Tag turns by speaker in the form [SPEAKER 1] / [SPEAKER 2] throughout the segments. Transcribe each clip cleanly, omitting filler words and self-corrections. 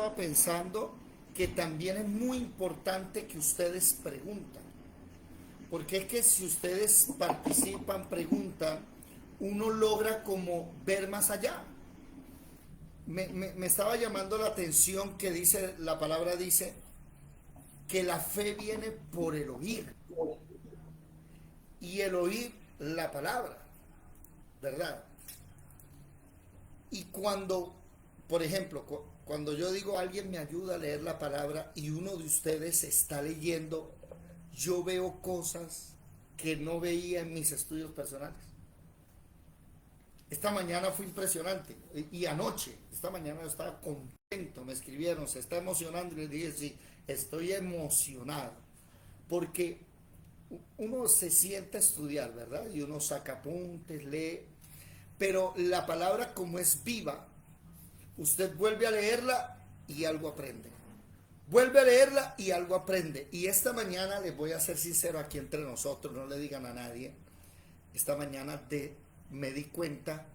[SPEAKER 1] estaba pensando que también es muy importante que ustedes preguntan. Porque es que si ustedes participan, preguntan, uno logra como ver más allá. Me estaba llamando la atención que dice, la palabra dice, que la fe viene por el oír. Y el oír la palabra, ¿verdad? Y cuando, por ejemplo, cuando yo digo alguien me ayuda a leer la palabra y uno de ustedes está leyendo, yo veo cosas que no veía en mis estudios personales. Esta mañana fue impresionante y anoche, esta mañana yo estaba contento, me escribieron, se está emocionando y les dije, sí, estoy emocionado, porque uno se sienta a estudiar, ¿verdad? Y uno saca apuntes, lee, pero la palabra como es viva, usted vuelve a leerla y algo aprende. Vuelve a leerla y algo aprende. Y esta mañana les voy a ser sincero aquí entre nosotros, no le digan a nadie. Esta mañana me di cuenta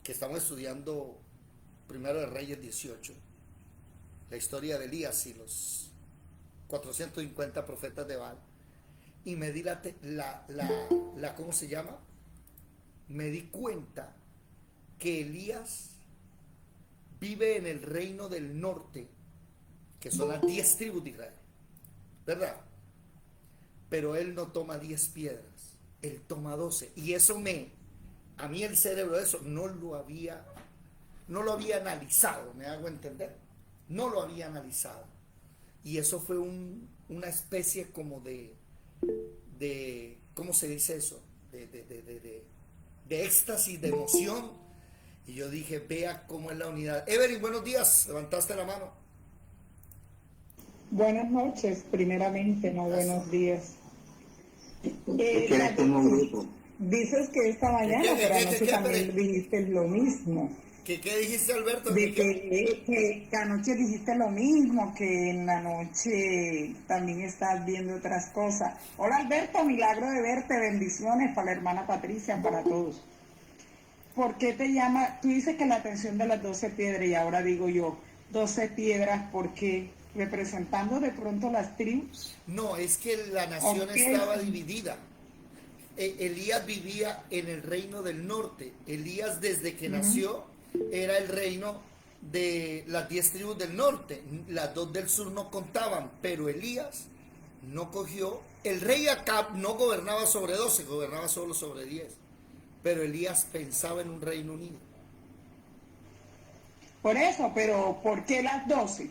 [SPEAKER 1] que estamos estudiando Primero de Reyes 18, la historia de Elías y los 450 profetas de Baal. Y me di ¿cómo se llama? Me di cuenta que Elías vive en el reino del norte, que son las 10 tribus de Israel, ¿verdad? Pero él no toma 10 piedras, él toma 12. Y eso a mí el cerebro de eso no lo había analizado, me hago entender. No lo había analizado. Y eso fue una especie como ¿cómo se dice eso? De éxtasis, de emoción. Y yo dije, vea cómo es la unidad. Evelyn, buenos días, levantaste la mano.
[SPEAKER 2] Buenas noches, primeramente, no
[SPEAKER 1] Gracias.
[SPEAKER 2] buenos días.
[SPEAKER 3] Es que eres un grupo.
[SPEAKER 2] Dices que esta mañana, pero anoche también dijiste lo mismo.
[SPEAKER 1] ¿Qué dijiste, Alberto?
[SPEAKER 2] De que anoche dijiste lo mismo, que en la noche también estás viendo otras cosas. Hola Alberto, milagro de verte, bendiciones para la hermana Patricia, para todos. ¿Por qué te llama? Tú dices que la atención de las 12 piedras, y ahora digo yo, 12 piedras, ¿por qué? ¿Representando de pronto las tribus?
[SPEAKER 1] No, es que la nación estaba dividida. Elías vivía en el reino del norte. Elías desde que nació era el reino de las 10 tribus del norte. Las 2 del sur no contaban, pero Elías no cogió. El rey Acab no gobernaba sobre 12, gobernaba solo sobre 10. Pero Elías pensaba en un reino unido.
[SPEAKER 2] Por eso, pero ¿por qué las 12?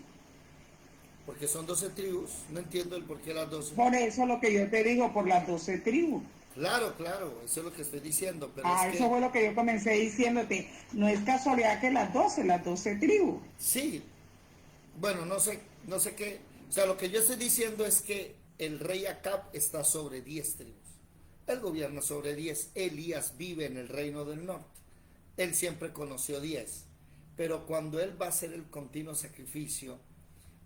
[SPEAKER 1] Porque son 12 tribus. No entiendo el por qué las 12.
[SPEAKER 2] Por eso lo que yo te digo, por las 12 tribus.
[SPEAKER 1] Claro, claro, eso es lo que estoy diciendo. Pero
[SPEAKER 2] Eso fue lo que yo comencé diciéndote. No es casualidad que las 12 tribus.
[SPEAKER 1] Sí, bueno, no sé qué. O sea, lo que yo estoy diciendo es que el rey Acab está sobre 10 tribus. Él gobierna sobre 10. Elías vive en el reino del norte. Él siempre conoció 10. Pero cuando él va a hacer el continuo sacrificio,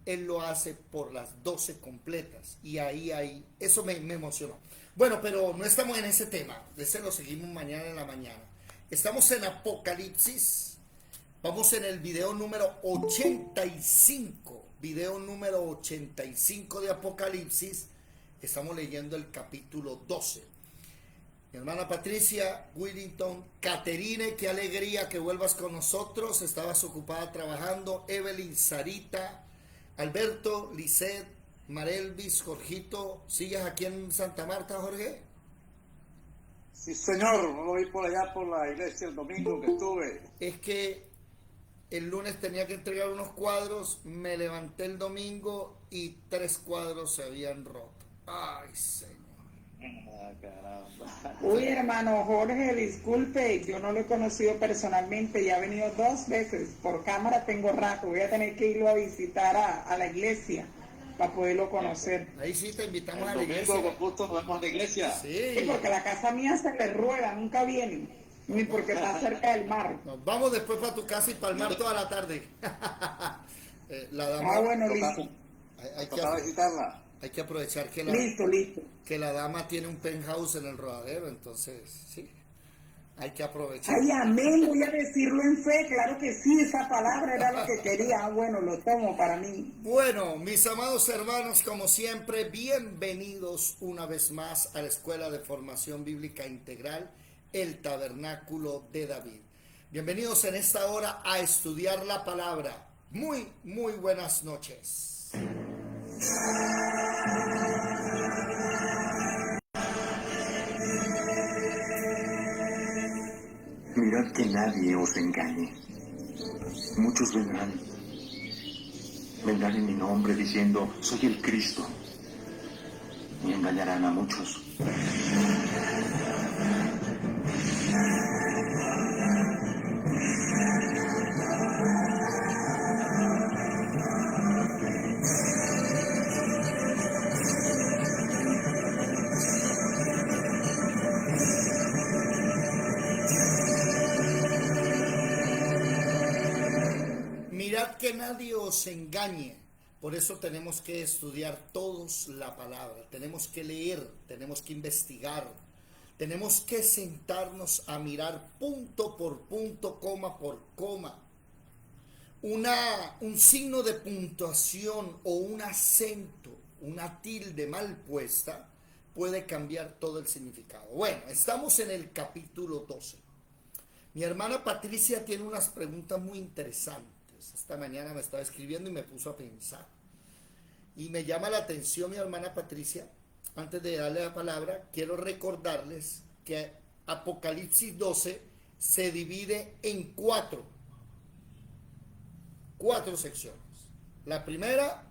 [SPEAKER 1] él lo hace por las 12 completas. Y ahí, eso me emocionó. Bueno, pero no estamos en ese tema. Ese lo seguimos mañana en la mañana. Estamos en Apocalipsis. Vamos en el video número 85. Video número 85 de Apocalipsis. Estamos leyendo el capítulo 12. Mi hermana Patricia, Willington, Caterine, qué alegría que vuelvas con nosotros. Estabas ocupada trabajando. Evelyn, Sarita, Alberto, Lisette, Marelvis, Jorgito. ¿Sigues aquí en Santa Marta, Jorge?
[SPEAKER 3] Sí, señor, voy por allá por la iglesia el domingo que estuve.
[SPEAKER 1] Es que el lunes tenía que entregar unos cuadros, me levanté el domingo y 3 cuadros se habían roto. Ay, señor.
[SPEAKER 3] Ah, caramba.
[SPEAKER 2] Uy, hermano Jorge, disculpe, yo no lo he conocido personalmente, ya ha venido 2 veces. Por cámara tengo rato, voy a tener que irlo a visitar a la iglesia para poderlo conocer.
[SPEAKER 1] Ahí sí te invitamos a
[SPEAKER 3] El
[SPEAKER 1] la
[SPEAKER 3] domingo
[SPEAKER 1] iglesia.
[SPEAKER 3] con gusto nos vemos a la iglesia.
[SPEAKER 2] Sí,
[SPEAKER 1] Sí.
[SPEAKER 2] porque la casa mía se le rueda, nunca vienen, ni porque está cerca del mar.
[SPEAKER 1] Nos vamos después para tu casa y palmar toda la tarde. La dama.
[SPEAKER 2] Ah, bueno, listo.
[SPEAKER 3] Toca visitarla.
[SPEAKER 1] Hay que aprovechar
[SPEAKER 2] Listo.
[SPEAKER 1] que la dama tiene un penthouse en el Rodadero, entonces, sí. Hay que aprovechar.
[SPEAKER 2] Ay, amén, voy a decirlo en fe, claro que sí, esa palabra era lo que quería. Bueno, lo tomo para mí.
[SPEAKER 1] Bueno, mis amados hermanos, como siempre, bienvenidos una vez más a la Escuela de Formación Bíblica Integral, el Tabernáculo de David. Bienvenidos en esta hora a estudiar la palabra. Muy buenas noches.
[SPEAKER 4] Mirad que nadie os engañe. Muchos vendrán en mi nombre diciendo, soy el Cristo, y engañarán a muchos.
[SPEAKER 1] Mirad que nadie os engañe. Por eso tenemos que estudiar todos la palabra. Tenemos que leer, tenemos que investigar. Tenemos que sentarnos a mirar punto por punto, coma por coma. Un signo de puntuación o un acento, una tilde mal puesta, puede cambiar todo el significado. Bueno, estamos en el capítulo 12. Mi hermana Patricia tiene unas preguntas muy interesantes. Esta mañana me estaba escribiendo y me puso a pensar. Y me llama la atención mi hermana Patricia. Antes de darle la palabra, quiero recordarles que Apocalipsis 12 se divide en cuatro secciones. La primera,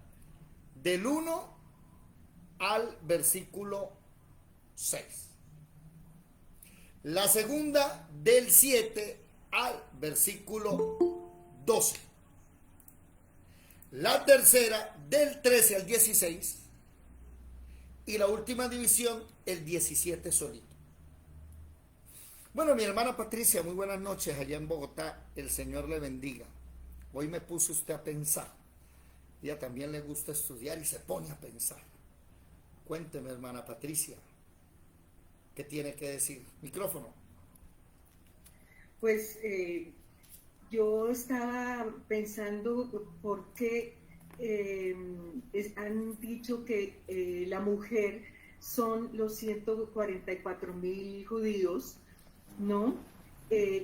[SPEAKER 1] del 1 al versículo 6. La segunda, del 7 al versículo 12. La tercera, del 13 al 16. Y la última división, el 17 solito. Bueno, mi hermana Patricia, muy buenas noches allá en Bogotá. El Señor le bendiga. Hoy me puso usted a pensar. Ella también le gusta estudiar y se pone a pensar. Cuénteme, hermana Patricia, ¿qué tiene que decir? Micrófono.
[SPEAKER 5] Pues yo estaba pensando por qué han dicho que la mujer son los 144,000 judíos, ¿no?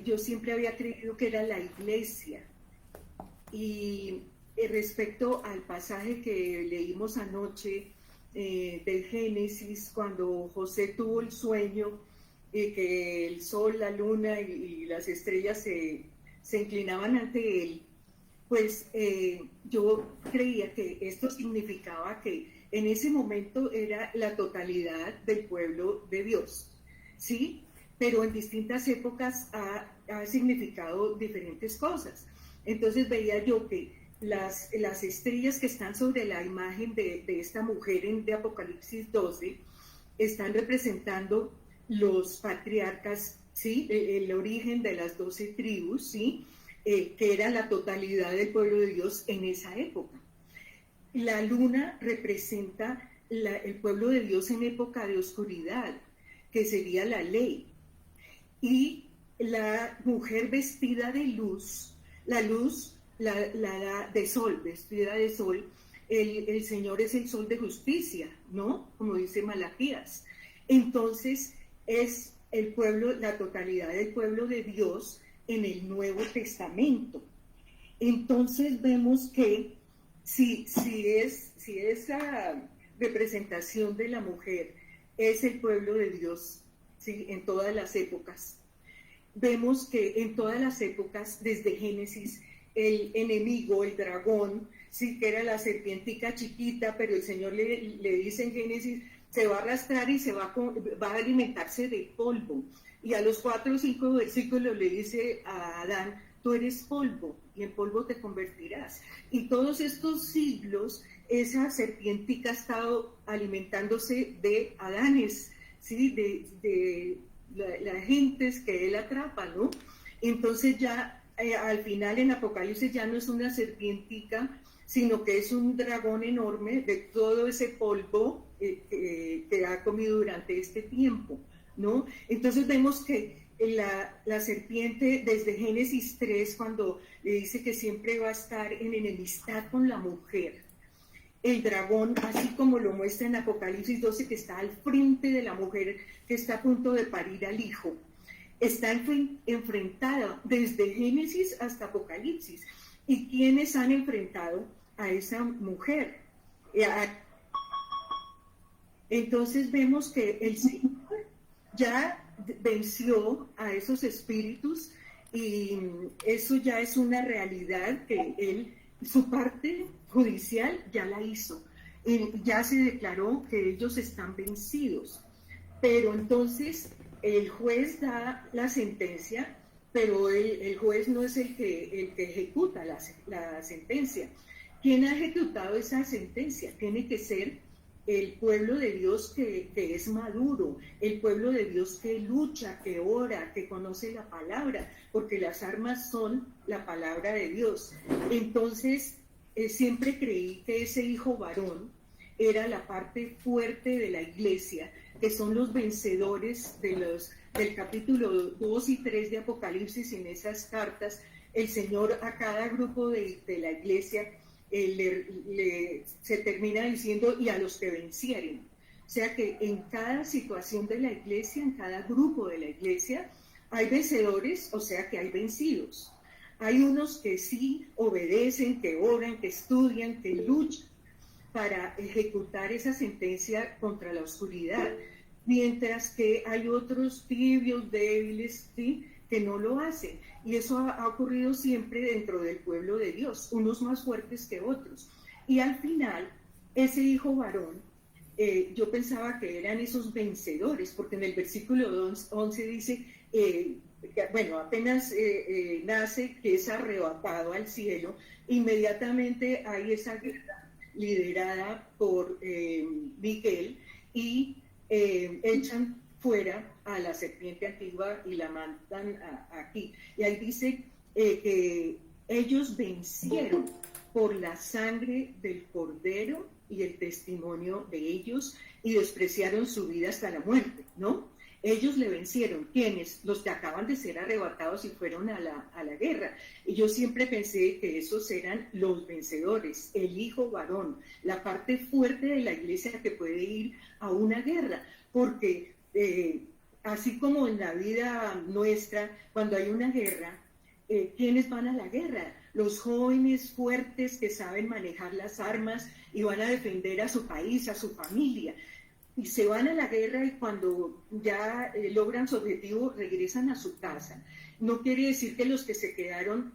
[SPEAKER 5] Yo siempre había creído que era la iglesia. Y respecto al pasaje que leímos anoche del Génesis, cuando José tuvo el sueño que el sol, la luna y las estrellas se inclinaban ante él, pues yo creía que esto significaba que en ese momento era la totalidad del pueblo de Dios, ¿sí? Pero en distintas épocas ha significado diferentes cosas. Entonces veía yo que las estrellas que están sobre la imagen de esta mujer de Apocalipsis 12 están representando los patriarcas, ¿sí? El origen de las 12 tribus, ¿sí? Que era la totalidad del pueblo de Dios en esa época. La luna representa el pueblo de Dios en época de oscuridad, que sería la ley. Y la mujer vestida de luz, la luz, la de sol, vestida de sol, el Señor es el sol de justicia, ¿no? Como dice Malaquías. Entonces, es el pueblo, la totalidad del pueblo de Dios en el Nuevo Testamento. Entonces vemos que si esa representación de la mujer es el pueblo de Dios, ¿sí? En todas las épocas, vemos que en todas las épocas, desde Génesis, el enemigo, el dragón, sí, que era la serpientica chiquita, pero el Señor le dice en Génesis, se va a arrastrar y va a alimentarse de polvo. Y a los 4 o 5 versículos le dice a Adán, tú eres polvo y en polvo te convertirás. Y todos estos siglos, esa serpientica ha estado alimentándose de Adanes, ¿sí? de las gentes que él atrapa, ¿no? Entonces ya al final en Apocalipsis ya no es una serpientica, sino que es un dragón enorme de todo ese polvo que ha comido durante este tiempo, ¿no? Entonces vemos que la serpiente desde Génesis 3, cuando le dice que siempre va a estar en enemistad con la mujer. El dragón, así como lo muestra en Apocalipsis 12, que está al frente de la mujer que está a punto de parir al hijo, está enfrentada desde Génesis hasta Apocalipsis. ¿Y quiénes han enfrentado a esa mujer? Entonces vemos que el Señor ya venció a esos espíritus y eso ya es una realidad que Él, su parte judicial ya la hizo. Ya se declaró que ellos están vencidos. Pero entonces el juez da la sentencia, pero el juez no es el que ejecuta la sentencia. ¿Quién ha ejecutado esa sentencia? Tiene que ser el pueblo de Dios que es maduro, el pueblo de Dios que lucha, que ora, que conoce la palabra, porque las armas son la palabra de Dios. Entonces, siempre creí que ese hijo varón era la parte fuerte de la iglesia, que son los vencedores del capítulo 2 y 3 de Apocalipsis. En esas cartas, el Señor a cada grupo de la iglesia se termina diciendo, y a los que vencieren. O sea que en cada situación de la iglesia, en cada grupo de la iglesia, hay vencedores, o sea que hay vencidos. Hay unos que sí obedecen, que oran, que estudian, que luchan para ejecutar esa sentencia contra la oscuridad, mientras que hay otros tibios, débiles, ¿sí?, que no lo hacen. Y eso ha ocurrido siempre dentro del pueblo de Dios, unos más fuertes que otros. Y al final, ese hijo varón, yo pensaba que eran esos vencedores, porque en el versículo 11 dice, bueno, apenas nace, que es arrebatado al cielo, inmediatamente hay esa guerra liderada por Miguel, y echan fuera a la serpiente antigua y la mandan aquí. Y ahí dice que ellos vencieron por la sangre del Cordero y el testimonio de ellos, y despreciaron su vida hasta la muerte, ¿no? Ellos le vencieron. ¿Quiénes? Los que acaban de ser arrebatados y fueron a la guerra. Y yo siempre pensé que esos eran los vencedores, el hijo varón, la parte fuerte de la iglesia que puede ir a una guerra, porque así como en la vida nuestra, cuando hay una guerra, ¿quiénes van a la guerra? Los jóvenes fuertes que saben manejar las armas y van a defender a su país, a su familia. Y se van a la guerra, y cuando ya logran su objetivo, regresan a su casa. No quiere decir que los que se quedaron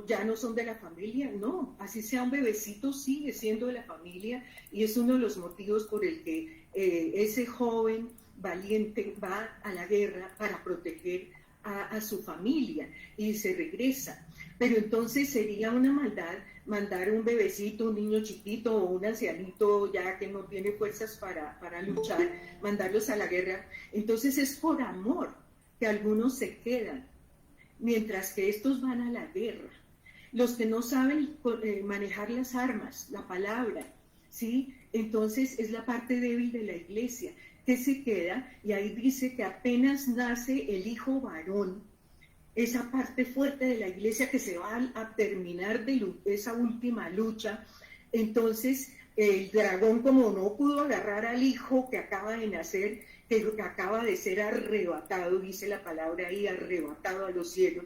[SPEAKER 5] ya no son de la familia, no. Así sea un bebecito, sigue siendo de la familia, y es uno de los motivos por el que ese joven valiente va a la guerra para proteger a su familia y se regresa. Pero entonces sería una maldad mandar un bebecito, un niño chiquito o un ancianito ya que no tiene fuerzas para luchar, mandarlos a la guerra. Entonces es por amor que algunos se quedan, mientras que estos van a la guerra. Los que no saben manejar las armas, la palabra, ¿sí? Entonces es la parte débil de la iglesia que se queda, y ahí dice que apenas nace el hijo varón, esa parte fuerte de la iglesia que se va a terminar de esa última lucha. Entonces el dragón, como no pudo agarrar al hijo que acaba de nacer, que acaba de ser arrebatado, dice la palabra ahí, arrebatado a los cielos,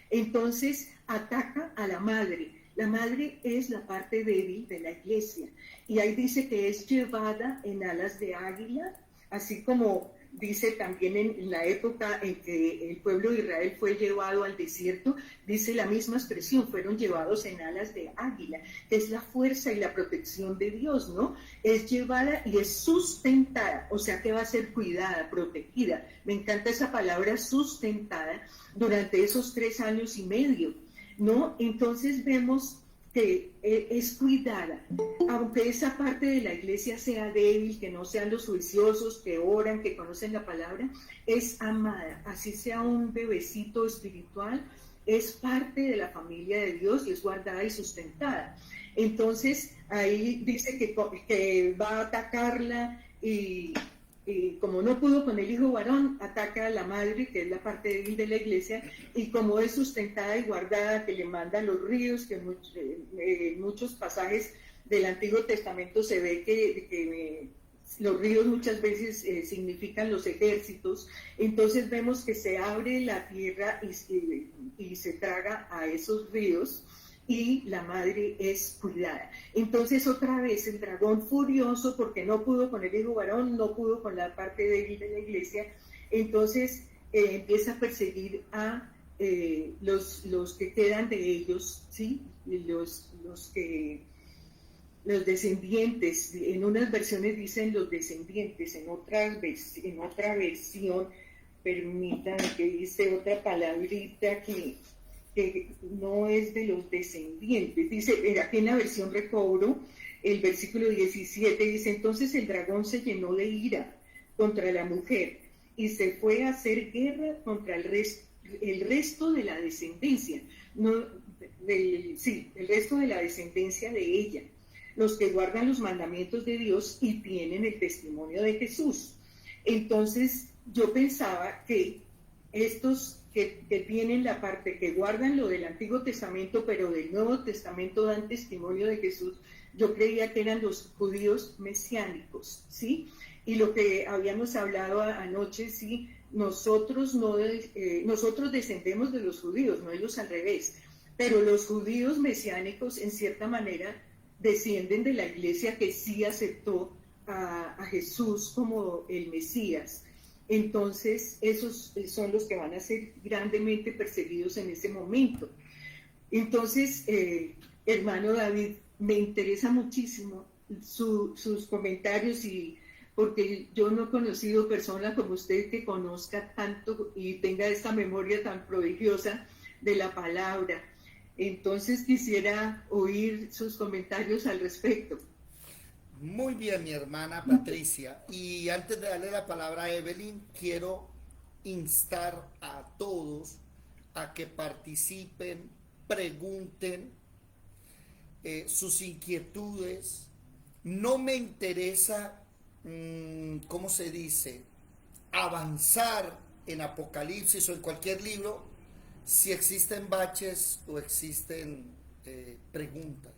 [SPEAKER 5] entonces ataca a la madre. La madre es la parte débil de la iglesia, y ahí dice que es llevada en alas de águila, así como dice también en la época en que el pueblo de Israel fue llevado al desierto, dice la misma expresión, fueron llevados en alas de águila, que es la fuerza y la protección de Dios, ¿no? Es llevada y es sustentada, o sea que va a ser cuidada, protegida. Me encanta esa palabra, sustentada, durante esos 3 años y medio, ¿no? Entonces vemos que es cuidada, aunque esa parte de la iglesia sea débil, que no sean los juiciosos, que oran, que conocen la palabra, es amada, así sea un bebecito espiritual, es parte de la familia de Dios y es guardada y sustentada. Entonces ahí dice que va a atacarla y como no pudo con el hijo varón, ataca a la madre, que es la parte débil de la iglesia, y como es sustentada y guardada, que le manda los ríos, que en muchos pasajes del Antiguo Testamento se ve que los ríos muchas veces significan los ejércitos, entonces vemos que se abre la tierra y se traga a esos ríos, y la madre es cuidada. Entonces otra vez el dragón furioso porque no pudo con el hijo varón, no pudo con la parte débil de la iglesia, entonces empieza a perseguir a los que quedan de ellos, ¿sí? Los descendientes, en unas versiones dicen los descendientes, en otra versión, permítanme que dice otra palabrita que no es de los descendientes. Dice, aquí en la versión Recobro, el versículo 17 dice, entonces el dragón se llenó de ira contra la mujer y se fue a hacer guerra contra el resto de la descendencia, el resto de la descendencia de ella, los que guardan los mandamientos de Dios y tienen el testimonio de Jesús. Entonces yo pensaba que estos que tienen la parte que guardan lo del Antiguo Testamento, pero del Nuevo Testamento dan testimonio de Jesús, yo creía que eran los judíos mesiánicos, ¿sí? Y lo que habíamos hablado anoche, ¿sí? Nosotros descendemos de los judíos, no ellos al revés, pero los judíos mesiánicos, en cierta manera, descienden de la iglesia que sí aceptó a Jesús como el Mesías. Entonces, esos son los que van a ser grandemente perseguidos en ese momento. Entonces, hermano David, me interesa muchísimo sus comentarios, y porque yo no he conocido persona como usted que conozca tanto y tenga esta memoria tan prodigiosa de la palabra. Entonces, quisiera oír sus comentarios al respecto.
[SPEAKER 1] Muy bien, mi hermana Patricia. Y antes de darle la palabra a Evelyn, quiero instar a todos a que participen, pregunten sus inquietudes. No me interesa, ¿cómo se dice?, avanzar en Apocalipsis o en cualquier libro si existen baches o existen preguntas.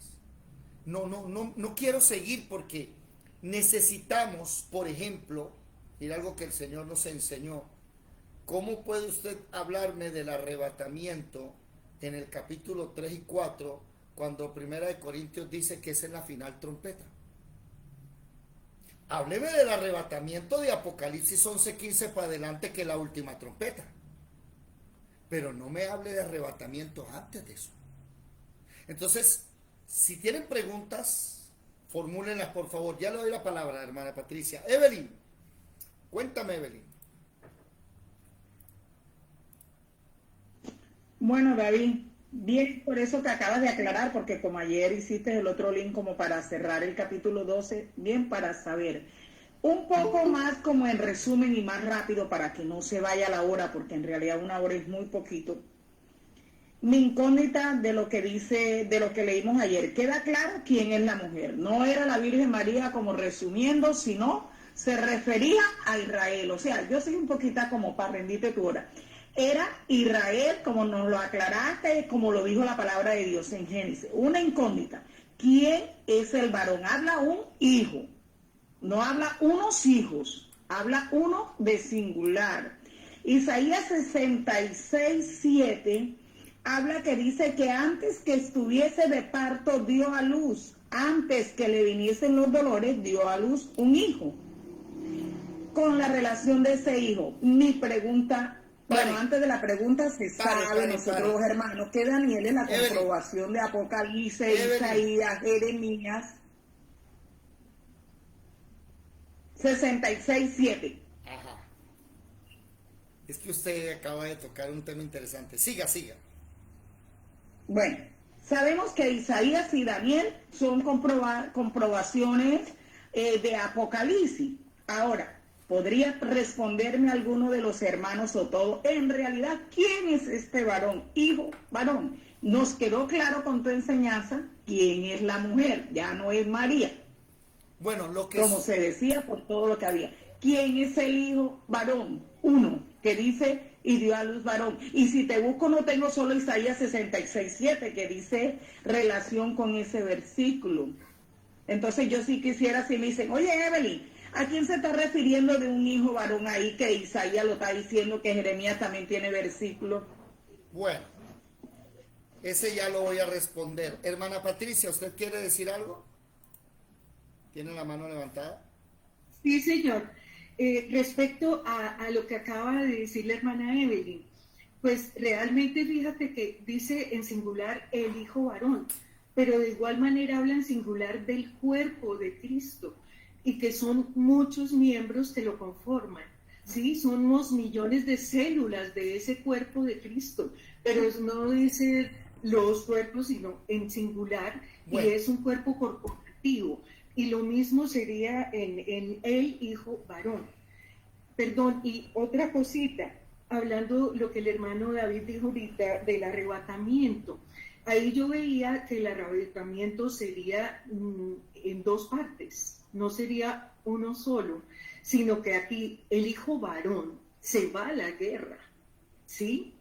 [SPEAKER 1] No quiero seguir porque necesitamos, por ejemplo, y algo que el Señor nos enseñó, ¿cómo puede usted hablarme del arrebatamiento en el capítulo 3 y 4 cuando 1 Corintios dice que es en la final trompeta? Hábleme del arrebatamiento de Apocalipsis 11:15 para adelante, que es la última trompeta. Pero no me hable de arrebatamiento antes de eso. Entonces, si tienen preguntas, formúlenlas por favor. Ya le doy la palabra, hermana Patricia. Evelyn, cuéntame, Evelyn.
[SPEAKER 2] Bueno, David, bien por eso que acabas de aclarar, porque como ayer hiciste el otro link como para cerrar el capítulo 12, bien para saber un poco más como en resumen y más rápido para que no se vaya la hora, porque en realidad una hora es muy poquito. Mi incógnita de lo que dice, de lo que leímos ayer, queda claro quién es la mujer. No era la Virgen María como resumiendo, sino se refería a Israel. O sea, yo soy un poquito como para rendirte tu hora. Era Israel, como nos lo aclaraste, como lo dijo la palabra de Dios en Génesis. Una incógnita. ¿Quién es el varón? Habla un hijo. No habla unos hijos. Habla uno de singular. Isaías 66:7 habla que dice que antes que estuviese de parto dio a luz, antes que le viniesen los dolores dio a luz un hijo. Con la relación de ese hijo, mi pregunta, bueno, antes de la pregunta se sabe nosotros los hermanos que Daniel es la comprobación de Apocalipsis, Isaías, Jeremías 66:7.
[SPEAKER 1] Ajá. Es que usted acaba de tocar un tema interesante. Siga.
[SPEAKER 2] Bueno, sabemos que Isaías y Daniel son comprobaciones de Apocalipsis. Ahora, ¿podría responderme alguno de los hermanos o todo? En realidad, ¿quién es este varón? Hijo, varón. Nos quedó claro con tu enseñanza quién es la mujer. Ya no es María.
[SPEAKER 1] Bueno, lo que
[SPEAKER 2] como se decía por todo lo que había. quién es el hijo varón. Uno, que dice, y dio a luz varón. Y si te busco, no tengo solo Isaías 66:7, que dice relación con ese versículo. Entonces yo sí quisiera, si me dicen, oye Evelyn, ¿a quién se está refiriendo de un hijo varón ahí que Isaías lo está diciendo, que Jeremías también tiene versículo?
[SPEAKER 1] Bueno, ese ya lo voy a responder. Hermana Patricia, ¿usted quiere decir algo? ¿Tiene la mano levantada?
[SPEAKER 5] Sí, señor. Respecto a lo que acaba de decir la hermana Evelyn, pues realmente fíjate que dice en singular el hijo varón, pero de igual manera habla en singular del cuerpo de Cristo y que son muchos miembros que lo conforman. Sí, somos millones de células de ese cuerpo de Cristo, pero no dice los cuerpos, sino en singular,
[SPEAKER 1] Bueno.
[SPEAKER 5] y es un cuerpo corporativo. Y lo mismo sería en el hijo varón. Perdón, y otra cosita, hablando lo que el hermano David dijo ahorita del arrebatamiento. Ahí yo veía que el arrebatamiento sería en dos partes, no sería uno solo, sino que aquí el hijo varón se va a la guerra, ¿sí?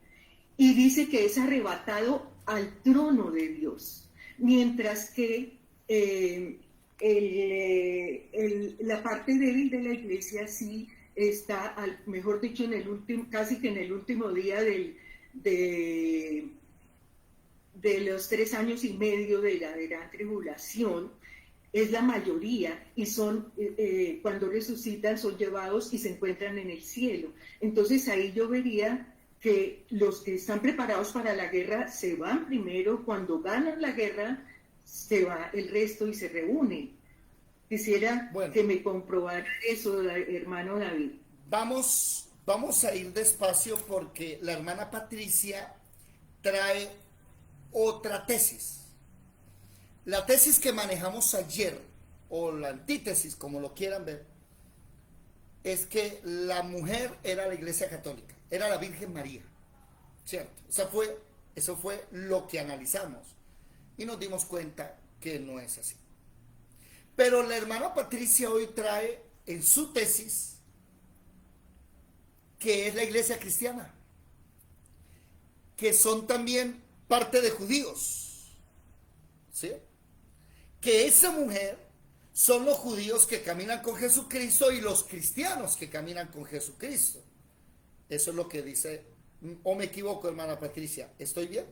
[SPEAKER 5] Y dice que es arrebatado al trono de Dios, mientras que la parte débil de la iglesia sí está, mejor dicho, en el último, casi que en el último día de los 3 años y medio de la gran tribulación, es la mayoría, y son, cuando resucitan, son llevados y se encuentran en el cielo. Entonces ahí yo vería que los que están preparados para la guerra se van primero, cuando ganan la guerra, se va el resto y se reúnen. Quisiera que me comprobara eso, hermano David.
[SPEAKER 1] Vamos a ir despacio porque la hermana Patricia trae otra tesis. La tesis que manejamos ayer, o la antítesis, como lo quieran ver, es que la mujer era la Iglesia Católica, era la Virgen María, ¿cierto? Eso fue lo que analizamos y nos dimos cuenta que no es así. Pero la hermana Patricia hoy trae en su tesis que es la Iglesia cristiana, que son también parte de judíos, ¿sí? Que esa mujer son los judíos que caminan con Jesucristo y los cristianos que caminan con Jesucristo. Eso es lo que dice, o me equivoco, hermana Patricia, ¿estoy bien?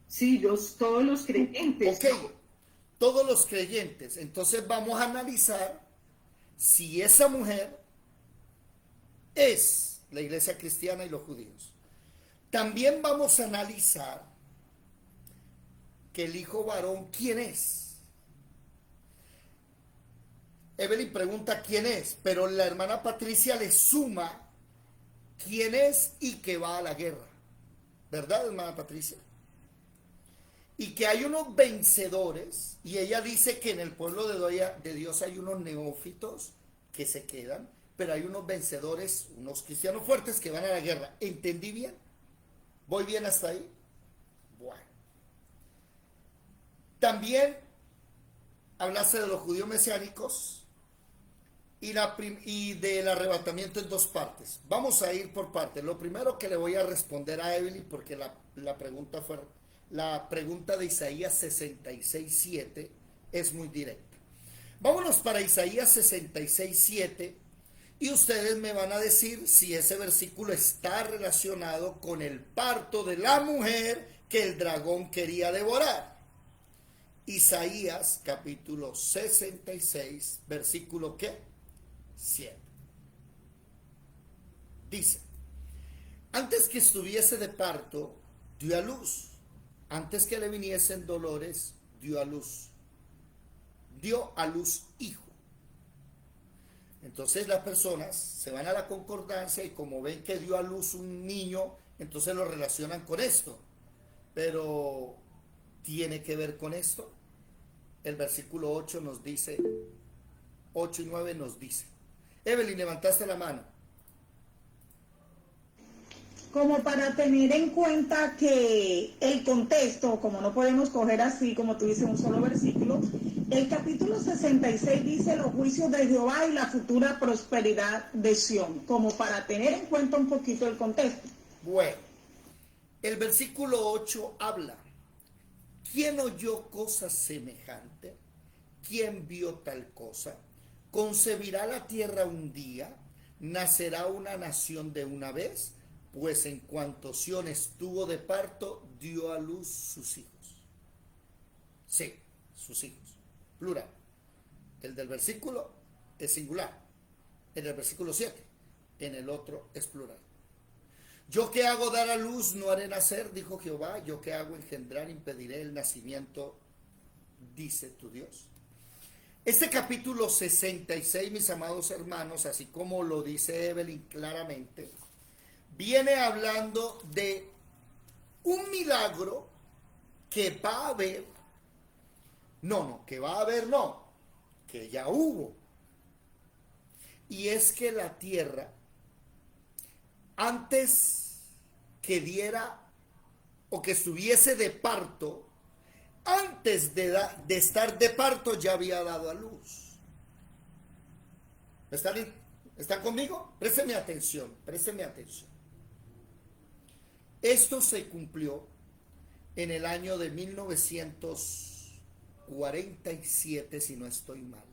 [SPEAKER 5] Sí, todos los creyentes.
[SPEAKER 1] Ok, ¿no? Todos los creyentes. Entonces vamos a analizar si esa mujer es la iglesia cristiana y los judíos. También vamos a analizar que el hijo varón, ¿quién es? Evelyn pregunta quién es, pero la hermana Patricia le suma quién es y que va a la guerra. ¿Verdad, hermana Patricia? Y que hay unos vencedores, y ella dice que en el pueblo de Dios hay unos neófitos que se quedan, pero hay unos vencedores, unos cristianos fuertes que van a la guerra. ¿Entendí bien? ¿Voy bien hasta ahí? Bueno. También hablaste de los judíos mesiánicos y del arrebatamiento en dos partes. Vamos a ir por partes. Lo primero que le voy a responder a Evelyn, porque la pregunta fue... La pregunta de Isaías 66:7 es muy directa. Vámonos para Isaías 66:7 y ustedes me van a decir si ese versículo está relacionado con el parto de la mujer que el dragón quería devorar. Isaías capítulo 66, versículo ¿qué? 7. Dice: antes que estuviese de parto, dio a luz. Antes que le viniesen dolores, dio a luz hijo. Entonces las personas se van a la concordancia y como ven que dio a luz un niño, entonces lo relacionan con esto. Pero ¿tiene que ver con esto? El versículo 8 nos dice, 8 y 9 nos dice. Evelyn, levantaste la mano.
[SPEAKER 2] Como para tener en cuenta que el contexto, como no podemos coger así, como tú dices, un solo versículo, El capítulo 66 dice los juicios de Jehová y la futura prosperidad de Sión, como para tener en cuenta un poquito el contexto.
[SPEAKER 1] Bueno, el versículo 8 habla: ¿quién oyó cosa semejante? ¿Quién vio tal cosa? ¿Concebirá la tierra un día? ¿Nacerá una nación de una vez? Pues en cuanto Sión estuvo de parto, dio a luz sus hijos. Sí, sus hijos. Plural. El del versículo es singular. En el versículo 7. En el otro es plural. Yo que hago dar a luz, no haré nacer, dijo Jehová. Yo que hago engendrar, impediré el nacimiento, dice tu Dios. Este capítulo 66, mis amados hermanos, así como lo dice Evelyn claramente, viene hablando de un milagro que va a haber, que ya hubo. Y es que la tierra, antes que diera o que estuviese de parto, antes de estar de parto ya había dado a luz. ¿Están conmigo? Présteme atención, présteme atención. Esto se cumplió en el año de 1947, si no estoy mal,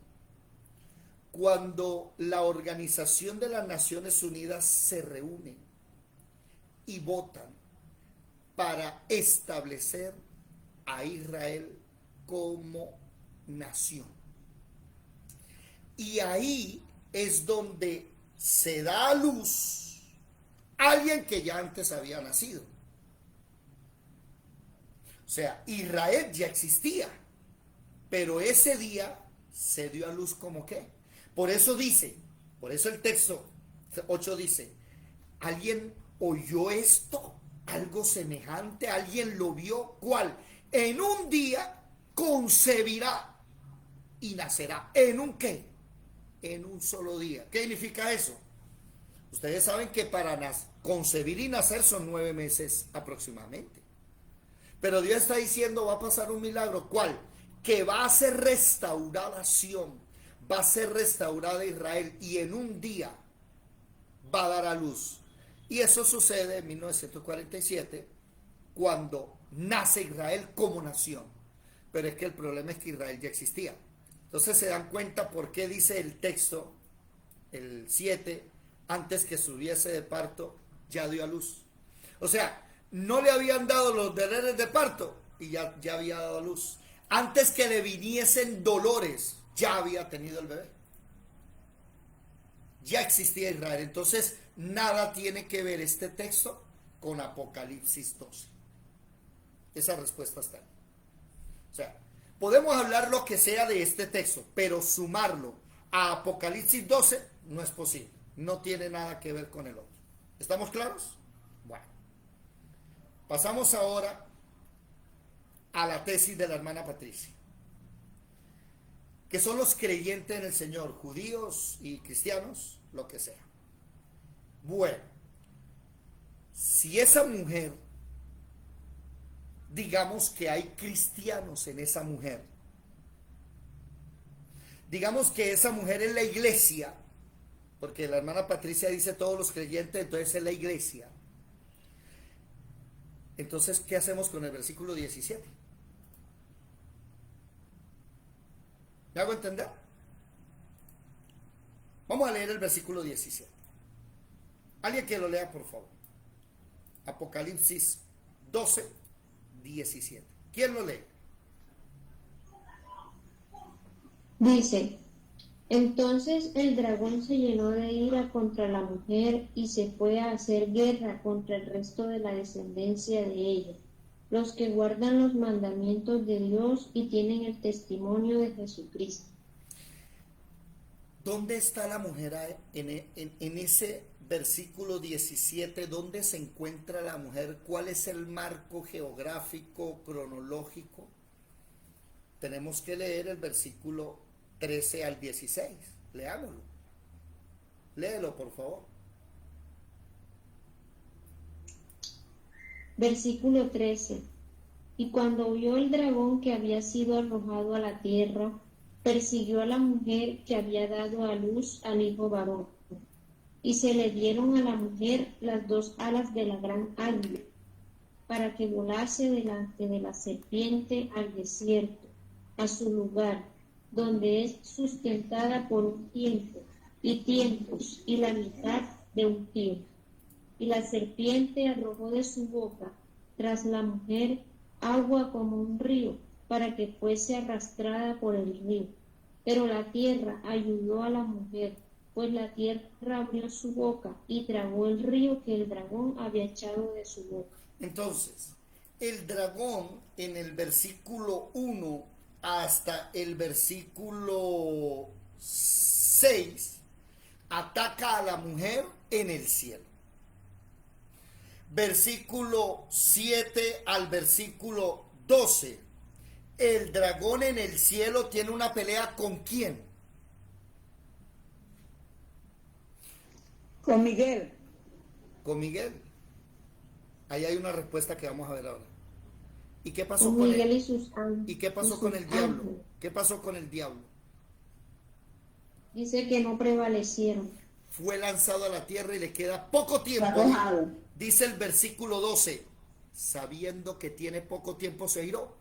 [SPEAKER 1] cuando la Organización de las Naciones Unidas se reúne y votan para establecer a Israel como nación. Y ahí es donde se da a luz alguien que ya antes había nacido. O sea, Israel ya existía, pero ese día se dio a luz como qué. Por eso el texto 8 dice: ¿alguien oyó esto? ¿Algo semejante? ¿Alguien lo vio? ¿Cuál? En un día concebirá y nacerá. ¿En un qué? En un solo día. ¿Qué significa eso? Ustedes saben que para concebir y nacer son 9 meses aproximadamente. Pero Dios está diciendo, va a pasar un milagro. ¿Cuál? Que va a ser restaurada Sión, va a ser restaurada Israel, y en un día va a dar a luz. Y eso sucede en 1947, cuando nace Israel como nación. Pero es que el problema es que Israel ya existía. Entonces se dan cuenta por qué dice el texto, el 7, antes que subiese de parto, ya dio a luz. O sea, no le habían dado los dolores de parto y ya había dado a luz. Antes que le viniesen dolores, ya había tenido el bebé. Ya existía Israel. Entonces, nada tiene que ver este texto con Apocalipsis 12. Esa respuesta está ahí. O sea, podemos hablar lo que sea de este texto, pero sumarlo a Apocalipsis 12 no es posible. No tiene nada que ver con el otro. ¿Estamos claros? Bueno. Pasamos ahora a la tesis de la hermana Patricia, que son los creyentes en el Señor, judíos y cristianos, lo que sea. Bueno, si esa mujer, digamos que hay cristianos en esa mujer, digamos que esa mujer es la iglesia, porque la hermana Patricia dice todos los creyentes, entonces es la iglesia. Entonces, ¿qué hacemos con el versículo 17? ¿Me hago entender? Vamos a leer el versículo 17. Alguien que lo lea, por favor. Apocalipsis 12, 17. ¿Quién lo lee?
[SPEAKER 6] Dice: entonces el dragón se llenó de ira contra la mujer y se fue a hacer guerra contra el resto de la descendencia de ella, los que guardan los mandamientos de Dios y tienen el testimonio de Jesucristo.
[SPEAKER 1] ¿Dónde está la mujer en ese versículo 17? ¿Dónde se encuentra la mujer? ¿Cuál es el marco geográfico, cronológico? Tenemos que leer el versículo 13 al 16. Leámoslo. Léelo, por favor.
[SPEAKER 6] Versículo 13. Y cuando vio el dragón que había sido arrojado a la tierra, persiguió a la mujer que había dado a luz al hijo varón. Y se le dieron a la mujer las dos alas de la gran águila, para que volase delante de la serpiente al desierto, a su lugar, donde es sustentada por un tiempo, y tiempos, y la mitad de un tiempo. Y la serpiente arrojó de su boca tras la mujer agua como un río, para que fuese arrastrada por el río. Pero la tierra ayudó a la mujer, pues la tierra abrió su boca y tragó el río que el dragón había echado de su boca.
[SPEAKER 1] Entonces, el dragón en el versículo 1 hasta el versículo 6 ataca a la mujer en el cielo. Versículo 7 al versículo 12. El dragón en el cielo tiene una pelea ¿con quién?
[SPEAKER 2] Con Miguel.
[SPEAKER 1] Con Miguel. Ahí hay una respuesta que vamos a ver ahora. ¿Y qué pasó
[SPEAKER 6] Con
[SPEAKER 1] con
[SPEAKER 6] Miguel
[SPEAKER 1] él?
[SPEAKER 6] y sus ángeles.
[SPEAKER 1] ¿Y qué pasó con el diablo? ¿Qué pasó con el diablo?
[SPEAKER 6] Dice que no prevalecieron.
[SPEAKER 1] Fue lanzado a la tierra y le queda poco tiempo.
[SPEAKER 2] Arrojado.
[SPEAKER 1] Dice el versículo 12, sabiendo que tiene poco tiempo se iró.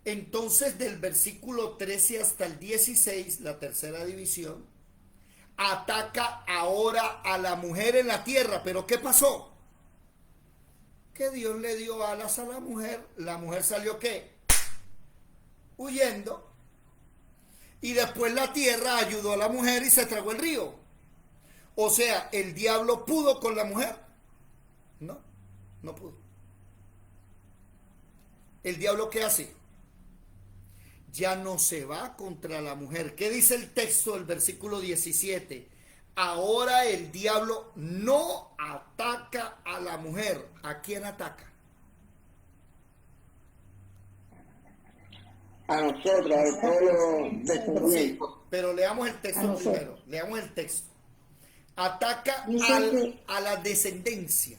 [SPEAKER 1] Entonces del versículo 13 hasta el 16, la tercera división, ataca ahora a la mujer en la tierra. ¿Pero qué pasó? Que Dios le dio alas a la mujer salió ¿qué? Huyendo, y después la tierra ayudó a la mujer y se tragó el río. O sea, ¿el diablo pudo con la mujer? No, no pudo. ¿El diablo qué hace? Ya no se va contra la mujer. ¿Qué dice el texto del versículo 17? Ahora el diablo no ataca a la mujer. ¿A quién ataca?
[SPEAKER 3] A nosotros, al pueblo de
[SPEAKER 1] Sí,
[SPEAKER 3] Corrientes.
[SPEAKER 1] pero leamos el texto
[SPEAKER 2] nosotros.
[SPEAKER 1] primero. Leamos el texto. Ataca
[SPEAKER 6] Dice
[SPEAKER 1] a la descendencia.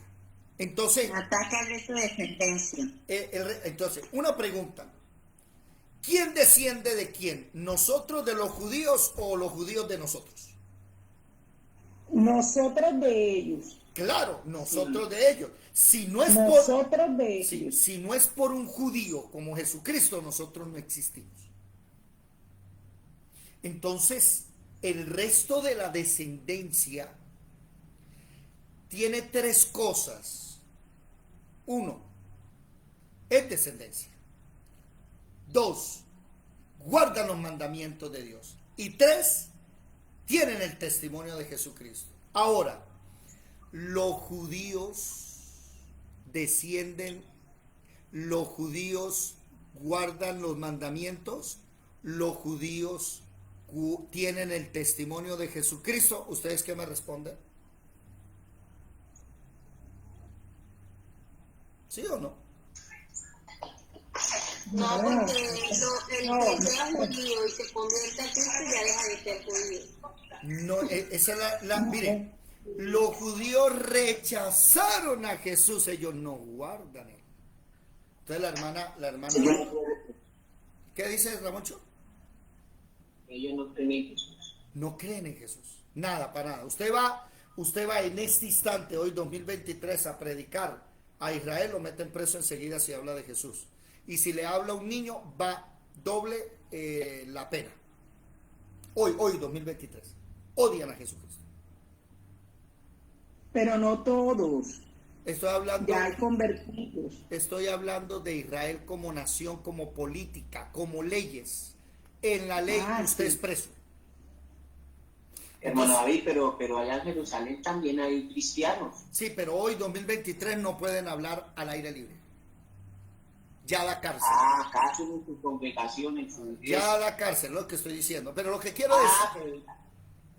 [SPEAKER 1] Entonces,
[SPEAKER 7] Ataca el resto de sentencia.
[SPEAKER 1] entonces, una pregunta. ¿Quién desciende de quién? ¿Nosotros de los judíos o los judíos de nosotros?
[SPEAKER 2] Nosotros de ellos.
[SPEAKER 1] Claro, nosotros de ellos. Si no es
[SPEAKER 2] Nosotros de
[SPEAKER 1] sí,
[SPEAKER 2] ellos.
[SPEAKER 1] si no es por un judío como Jesucristo, nosotros no existimos. Entonces, el resto de la descendencia tiene tres cosas. Uno, es descendencia. Dos, guardan los mandamientos de Dios. Y tres, tienen el testimonio de Jesucristo. Ahora, los judíos descienden, los judíos guardan los mandamientos, los judíos tienen el testimonio de Jesucristo. ¿Ustedes qué me responden? ¿Sí o no?
[SPEAKER 7] No, porque el que sea judío y se convierte a Cristo ya deja de ser judío.
[SPEAKER 1] No, esa es mire, los judíos rechazaron a Jesús, ellos no guardan. Entonces la hermana, ¿qué dice Ramoncho?
[SPEAKER 8] Ellos no creen en Jesús.
[SPEAKER 1] No creen en Jesús, nada, para nada. Usted va en este instante, hoy 2023, a predicar a Israel, lo meten preso enseguida si habla de Jesús. Y si le habla a un niño, va doble la pena. Hoy 2023, odian a Jesucristo.
[SPEAKER 2] Pero no todos.
[SPEAKER 1] Estoy
[SPEAKER 2] Ya hay convertidos.
[SPEAKER 1] hablando de Israel como nación, como política, como leyes. En la ley usted
[SPEAKER 2] Sí.
[SPEAKER 1] es preso.
[SPEAKER 8] Hermano David, pero allá en Jerusalén también hay cristianos.
[SPEAKER 1] Sí, pero hoy 2023 no pueden hablar al aire libre. Ya da cárcel.
[SPEAKER 8] Ah, acaso en su congregación, en su iglesia.
[SPEAKER 1] Ya da cárcel, lo que estoy diciendo. Pero lo que quiero decir...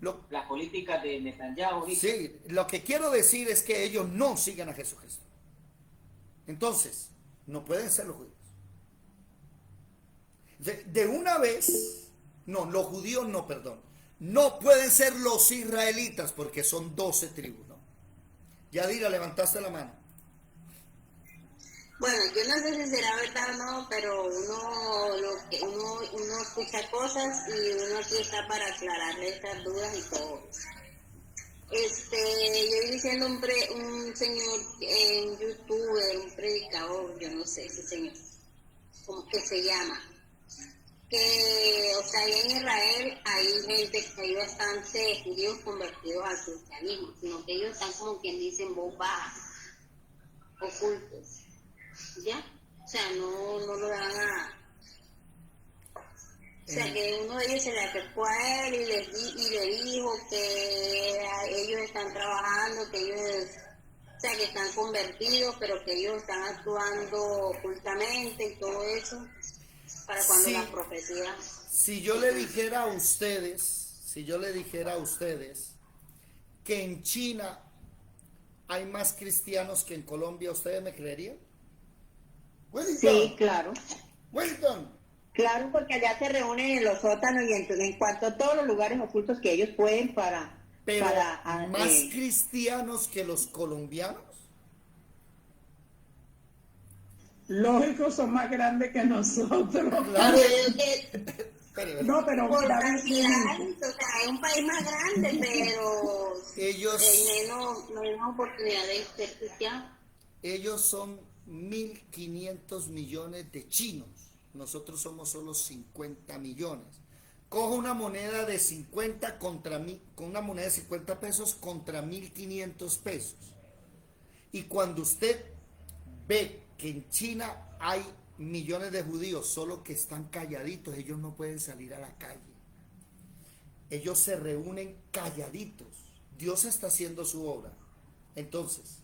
[SPEAKER 8] Pero la política de Netanyahu.
[SPEAKER 1] Sí, lo que quiero decir es que ellos no siguen a Jesucristo. Entonces, no pueden ser los judíos. De una vez, no, los judíos no, perdón. No pueden ser los israelitas porque son 12 tribus, ¿no? Yadira, levantaste la mano.
[SPEAKER 7] Bueno, yo no sé si será verdad o no, pero uno escucha cosas y uno aquí está para aclararle estas dudas y todo. Yo vi diciendo un señor en YouTube, un predicador, yo no sé ese señor, ¿cómo que se llama? Que, o sea, allá en Israel hay gente, que hay bastante judíos convertidos al cristianismo, sino que ellos están como quien dice en voz baja, ocultos, ¿ya? O sea, no lo van a... O sea, que uno de ellos se le acercó a él y le dijo que ellos están trabajando, que ellos, o sea, que están convertidos, pero que ellos están actuando ocultamente y todo eso, para cuando
[SPEAKER 1] Sí.
[SPEAKER 7] la profecía...
[SPEAKER 1] Si yo le dijera a ustedes que en China hay más cristianos que en Colombia, ¿ustedes me creerían?
[SPEAKER 2] Sí, claro.
[SPEAKER 1] Wellington,
[SPEAKER 2] Claro, porque allá se reúnen en los sótanos y en cuanto a todos los lugares ocultos que ellos pueden
[SPEAKER 1] pero
[SPEAKER 2] para
[SPEAKER 1] más cristianos que los colombianos.
[SPEAKER 2] lógico, son más grandes que nosotros.
[SPEAKER 1] Claro. Pero,
[SPEAKER 2] No, pero
[SPEAKER 7] Por
[SPEAKER 2] David,
[SPEAKER 7] cantidad, o sea, es un país más grande, pero
[SPEAKER 1] ellos,
[SPEAKER 7] menos oportunidad de ser cristiano.
[SPEAKER 1] ellos son 1.500 millones de chinos. Nosotros somos solo 50 millones. Cojo una moneda de 50 con una moneda de 50 pesos contra 1.500 pesos. Y cuando usted ve que en China hay millones de judíos, solo que están calladitos, ellos no pueden salir a la calle. Ellos se reúnen calladitos. Dios está haciendo su obra. Entonces,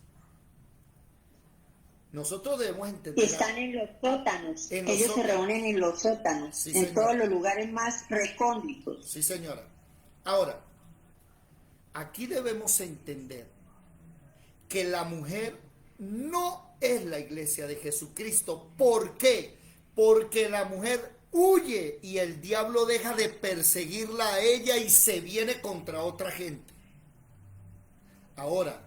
[SPEAKER 1] nosotros debemos entender...
[SPEAKER 2] están en los sótanos.
[SPEAKER 1] En los
[SPEAKER 2] Ellos
[SPEAKER 1] sótanos.
[SPEAKER 2] se reúnen en los sótanos,
[SPEAKER 1] Sí,
[SPEAKER 2] en
[SPEAKER 1] señor.
[SPEAKER 2] todos los lugares más recónditos.
[SPEAKER 1] Sí, señora. Ahora, aquí debemos entender que la mujer no es la iglesia de Jesucristo. ¿Por qué? Porque la mujer huye y el diablo deja de perseguirla a ella y se viene contra otra gente. Ahora,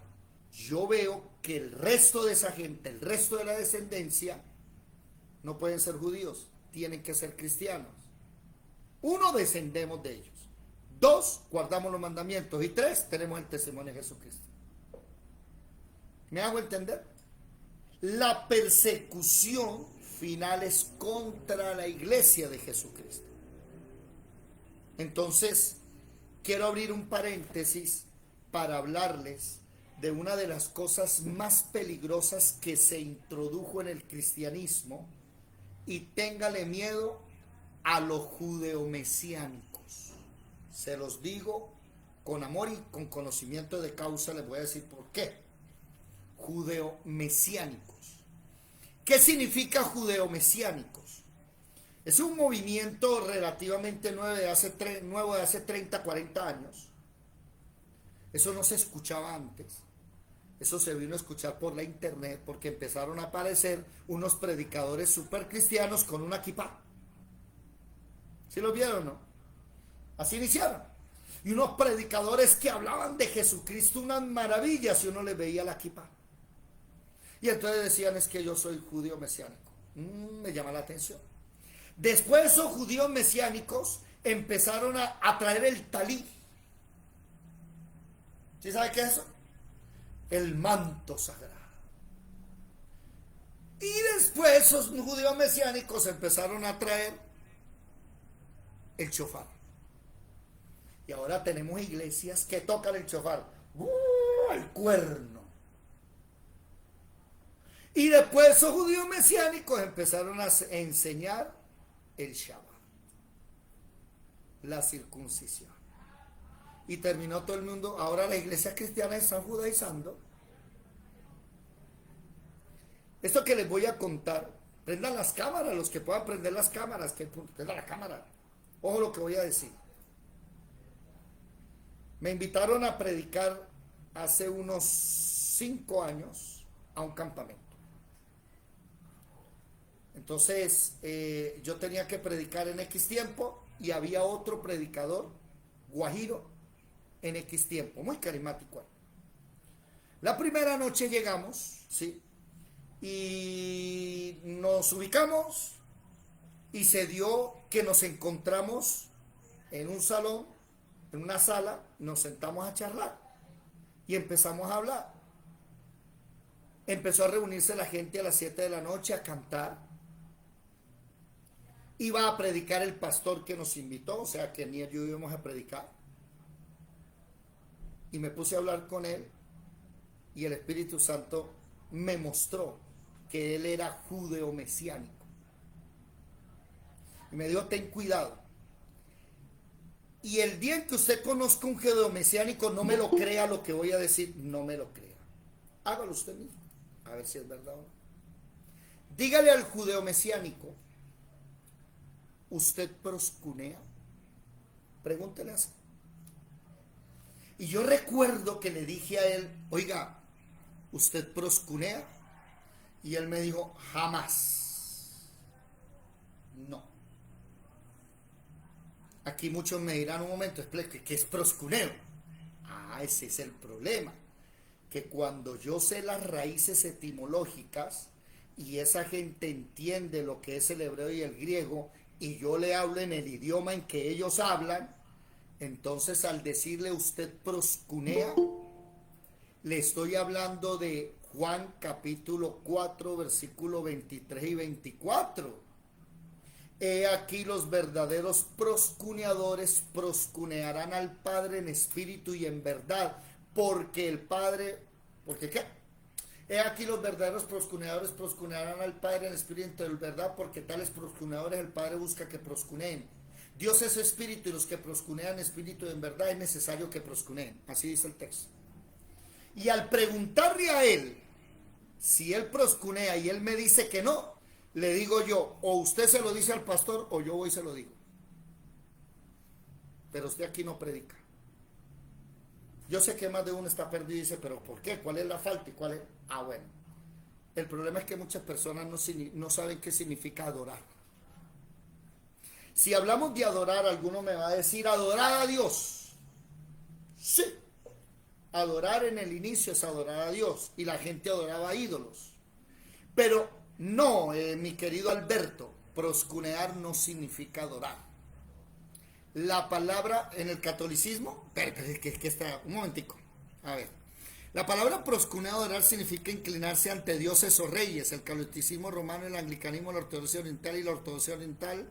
[SPEAKER 1] yo veo que el resto de esa gente, el resto de la descendencia, no pueden ser judíos, tienen que ser cristianos. Uno, descendemos de ellos. Dos, guardamos los mandamientos. Y tres, tenemos el testimonio de Jesucristo. ¿Me hago entender? La persecución final es contra la iglesia de Jesucristo. Entonces, quiero abrir un paréntesis para hablarles de una de las cosas más peligrosas que se introdujo en el cristianismo, y téngale miedo a los judeomesiánicos. Se los digo con amor y con conocimiento de causa, les voy a decir por qué. Judeomesiánicos. ¿Qué significa judeomesiánicos? Es un movimiento relativamente nuevo de hace 30, 40 años. Eso no se escuchaba antes. Eso se vino a escuchar por la internet porque empezaron a aparecer unos predicadores super cristianos con una kipá. ¿Sí lo vieron o no? Así iniciaron. Y unos predicadores que hablaban de Jesucristo unas maravillas y uno les veía la kipá. Y entonces decían, es que yo soy judío mesiánico. Me llama la atención. Después esos judíos mesiánicos empezaron a traer el talí. ¿Sí sabe qué es eso? El manto sagrado. Y después esos judíos mesiánicos empezaron a traer el shofar. Y ahora tenemos iglesias que tocan el shofar. El cuerno. Y después esos judíos mesiánicos empezaron a enseñar el Shabbat, la circuncisión. Y terminó todo el mundo. Ahora las iglesias cristianas están judaizando. Esto que les voy a contar, prendan las cámaras, los que puedan prender las cámaras, que prendan la cámara. Ojo lo que voy a decir. Me invitaron a predicar hace unos 5 años a un campamento. Entonces yo tenía que predicar en X tiempo y había otro predicador, guajiro, en X tiempo, muy carismático. La primera noche llegamos, ¿sí? Y nos ubicamos y se dio que nos encontramos en un salón, en una sala, nos sentamos a charlar y empezamos a hablar. Empezó a reunirse la gente a las 7 de la noche a cantar. Iba a predicar el pastor que nos invitó, o sea que ni él y yo íbamos a predicar. Y me puse a hablar con él y el Espíritu Santo me mostró que él era judeo-mesiánico. Y me dijo, ten cuidado. Y el día en que usted conozca un judeo-mesiánico, no me lo crea lo que voy a decir, no me lo crea. Hágalo usted mismo, a ver si es verdad o no. Dígale al judeo-mesiánico, ¿usted proscunea? Pregúntele así. Y yo recuerdo que le dije a él, oiga, ¿usted proscunea? Y él me dijo, jamás. No. Aquí muchos me dirán un momento, explique, ¿qué es proscuneo? Ah, ese es el problema. Que cuando yo sé las raíces etimológicas y esa gente entiende lo que es el hebreo y el griego y yo le hablo en el idioma en que ellos hablan, entonces al decirle usted proscunea, le estoy hablando de Juan capítulo 4, versículo 23 y 24. He aquí los verdaderos proscuneadores proscunearán al Padre en espíritu y en verdad, porque el Padre, ¿porque qué? He aquí los verdaderos proscuneadores proscunearán al Padre en espíritu y en verdad, porque tales proscuneadores el Padre busca que proscuneen. Dios es espíritu y los que proscunean espíritu y en verdad es necesario que proscuneen. Así dice el texto. Y al preguntarle a él si él proscunea y él me dice que no, le digo yo, o usted se lo dice al pastor o yo voy y se lo digo. Pero usted aquí no predica. Yo sé que más de uno está perdido y dice, pero ¿por qué? ¿Cuál es la falta? ¿Y cuál es? Ah, bueno. El problema es que muchas personas no saben qué significa adorar. Si hablamos de adorar, alguno me va a decir, adorar a Dios. Sí. Adorar en el inicio es adorar a Dios. Y la gente adoraba a ídolos. Pero no, mi querido Alberto, proscunear no significa adorar. La palabra en el catolicismo, que está, un momentico, a ver. La palabra proscunear, adorar, significa inclinarse ante dioses o reyes. El catolicismo romano, el anglicanismo, la ortodoxia oriental y la ortodoxia oriental,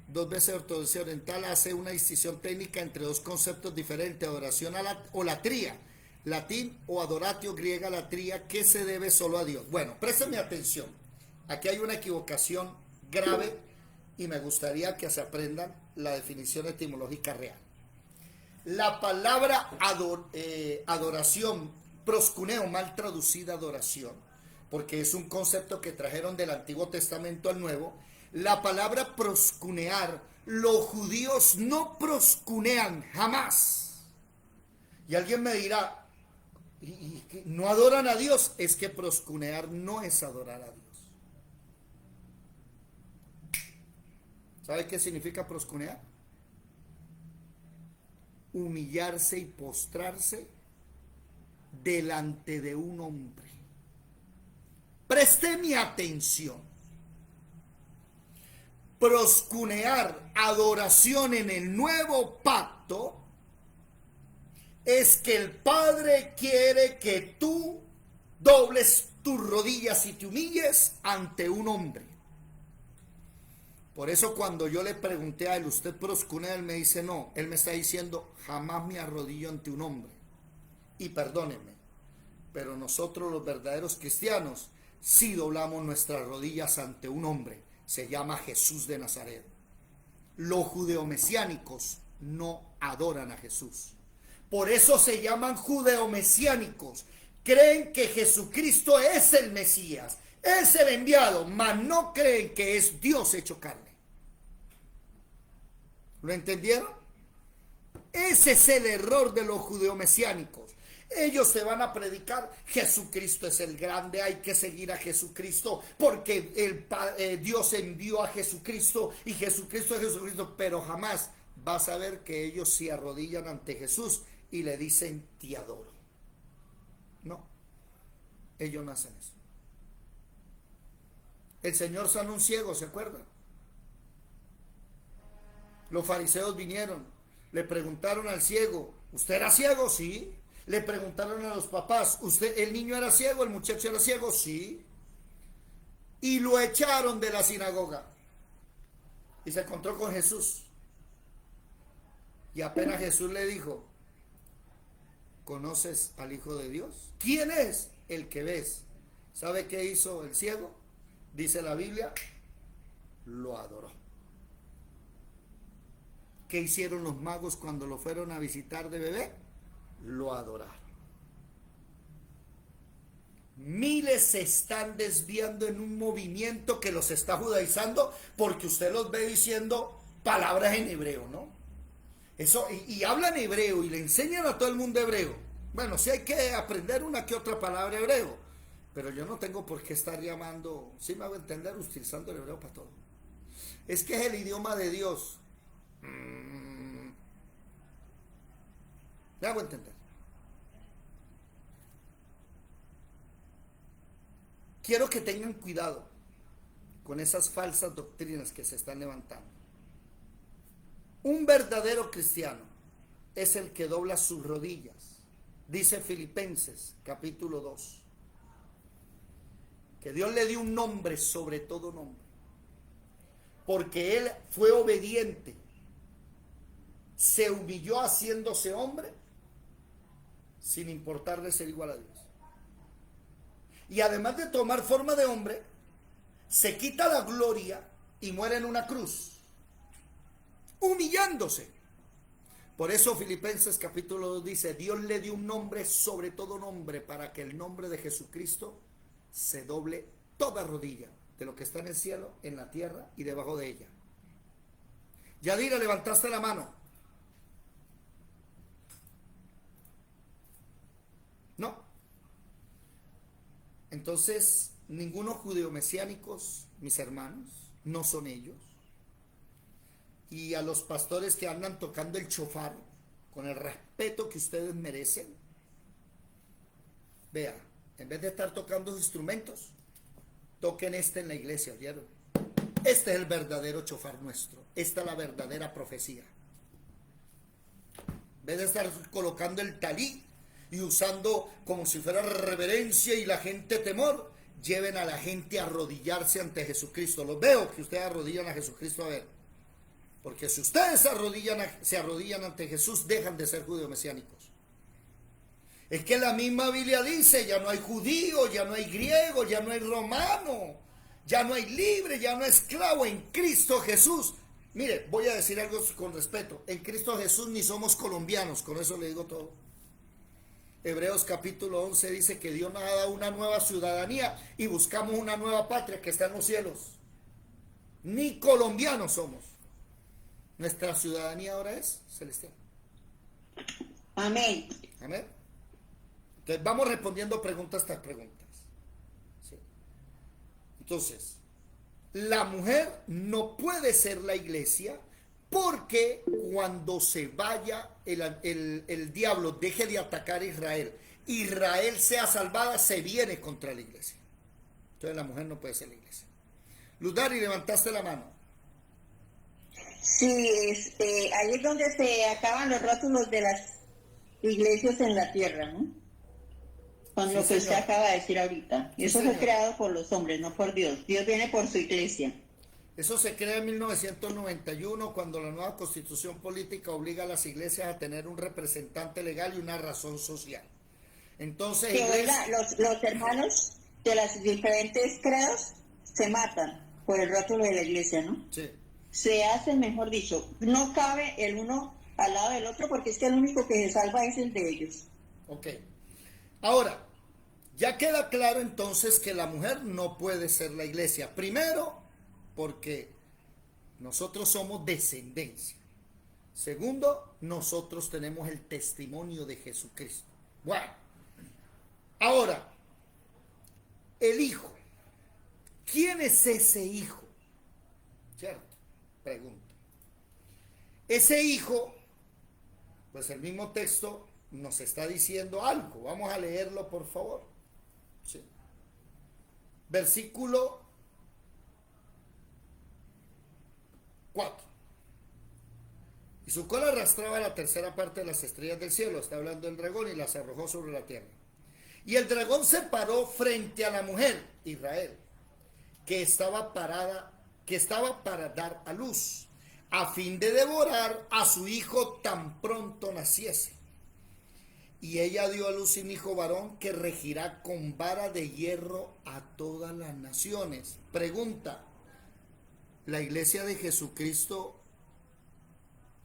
[SPEAKER 1] dos veces ortodoxia oriental, hace una distinción técnica entre dos conceptos diferentes, adoración o latría, latín, o adoratio, griega, latría, que se debe solo a Dios. Bueno, présteme atención, aquí hay una equivocación grave y me gustaría que se aprendan la definición etimológica real. La palabra adoración, proscuneo, mal traducida adoración, porque es un concepto que trajeron del Antiguo Testamento al Nuevo. La palabra proscunear, los judíos no proscunean jamás. Y alguien me dirá, ¿y no adoran a Dios? Es que proscunear no es adorar a Dios. ¿Sabe qué significa proscunear? Humillarse y postrarse delante de un hombre. Preste mi atención. Proscunear, adoración en el nuevo pacto, es que el Padre quiere que tú dobles tus rodillas y te humilles ante un hombre. Por eso cuando yo le pregunté a él, ¿usted proscunea? Él me dice no. Él me está diciendo, jamás me arrodillo ante un hombre. Y perdónenme, pero nosotros los verdaderos cristianos sí doblamos nuestras rodillas ante un hombre. Se llama Jesús de Nazaret. Los judeomesiánicos no adoran a Jesús. Por eso se llaman judeomesiánicos. Creen que Jesucristo es el Mesías, es el enviado, mas no creen que es Dios hecho carne. ¿Lo entendieron? Ese es el error de los judeomesiánicos. Ellos te van a predicar, Jesucristo es el grande, hay que seguir a Jesucristo, porque Dios envió a Jesucristo y Jesucristo es Jesucristo, pero jamás vas a ver que ellos se arrodillan ante Jesús y le dicen, te adoro. No, ellos no hacen eso. El Señor sanó un ciego, ¿se acuerdan? Los fariseos vinieron, le preguntaron al ciego, ¿usted era ciego? Sí. Le preguntaron a los papás, ¿el niño era ciego, el muchacho era ciego? Sí. Y lo echaron de la sinagoga. Y se encontró con Jesús. Y apenas Jesús le dijo, ¿conoces al Hijo de Dios? ¿Quién es el que ves? ¿Sabe qué hizo el ciego? Dice la Biblia, lo adoró. ¿Qué hicieron los magos cuando lo fueron a visitar de bebé? Lo adoraron. Miles se están desviando en un movimiento que los está judaizando porque usted los ve diciendo palabras en hebreo, ¿no? Eso, y hablan hebreo y le enseñan a todo el mundo hebreo. Bueno, sí hay que aprender una que otra palabra hebreo, pero yo no tengo por qué estar llamando, sí me hago entender, utilizando el hebreo para todo. Es que es el idioma de Dios. Me hago entender. Quiero que tengan cuidado con esas falsas doctrinas que se están levantando. Un verdadero cristiano es el que dobla sus rodillas. Dice Filipenses capítulo 2. Que Dios le dio un nombre sobre todo nombre. Porque Él fue obediente. Se humilló haciéndose hombre sin importarle ser igual a Dios. Y además de tomar forma de hombre, se quita la gloria y muere en una cruz, humillándose. Por eso Filipenses capítulo 2 dice, Dios le dio un nombre sobre todo nombre, para que el nombre de Jesucristo se doble toda rodilla, de lo que está en el cielo, en la tierra y debajo de ella. Yadira, levantaste la mano. No. Entonces, ninguno judeo-mesiánicos, mis hermanos, no son ellos. Y a los pastores que andan tocando el chofar, con el respeto que ustedes merecen, vea, en vez de estar tocando instrumentos, toquen este en la iglesia, ¿oyeron? Este es el verdadero chofar nuestro. Esta es la verdadera profecía. En vez de estar colocando el talí y usando como si fuera reverencia y la gente temor, lleven a la gente a arrodillarse ante Jesucristo. Los veo que ustedes arrodillan a Jesucristo, a ver. Porque si ustedes se arrodillan ante Jesús, dejan de ser judeo-mesiánicos. Es que la misma Biblia dice, ya no hay judío, ya no hay griego, ya no hay romano, ya no hay libre, ya no hay esclavo en Cristo Jesús. Mire, voy a decir algo con respeto. En Cristo Jesús ni somos colombianos, con eso le digo todo. Hebreos capítulo 11 dice que Dios nos ha dado una nueva ciudadanía y buscamos una nueva patria que está en los cielos. Ni colombianos somos. Nuestra ciudadanía ahora es celestial.
[SPEAKER 2] Amén.
[SPEAKER 1] Amén. Entonces vamos respondiendo preguntas tras preguntas. ¿Sí? Entonces, la mujer no puede ser la iglesia, porque cuando se vaya el diablo, deje de atacar a Israel, Israel sea salvada, se viene contra la iglesia. Entonces la mujer no puede ser la iglesia. Ludari, levantaste la mano.
[SPEAKER 2] Sí, ahí es donde se acaban los rótulos de las iglesias en la tierra, ¿no? Con lo que usted acaba de decir ahorita.
[SPEAKER 1] Sí,
[SPEAKER 2] eso
[SPEAKER 1] señor.
[SPEAKER 2] fue creado por los hombres, no por Dios. Dios viene por su iglesia.
[SPEAKER 1] Eso se crea en 1991, cuando la nueva constitución política obliga a las iglesias a tener un representante legal y una razón social. Entonces,
[SPEAKER 2] Que los hermanos de las diferentes credos se matan por el rótulo de la iglesia, ¿no?
[SPEAKER 1] Sí.
[SPEAKER 2] Se hacen, mejor dicho, no cabe el uno al lado del otro, porque es que el único que se salva es el de ellos.
[SPEAKER 1] Ok. Ahora, ya queda claro entonces que la mujer no puede ser la iglesia. Primero, porque nosotros somos descendencia. Segundo, nosotros tenemos el testimonio de Jesucristo. Bueno, ahora, el hijo. ¿Quién es ese hijo? ¿Cierto? Pregunta. Ese hijo, pues el mismo texto nos está diciendo algo. Vamos a leerlo, por favor. Sí. Versículo 4. Y su cola arrastraba la tercera parte de las estrellas del cielo, está hablando del dragón, y las arrojó sobre la tierra. Y el dragón se paró frente a la mujer, Israel, que estaba para dar a luz, a fin de devorar a su hijo tan pronto naciese. Y ella dio a luz un hijo varón que regirá con vara de hierro a todas las naciones. Pregunta, ¿la iglesia de Jesucristo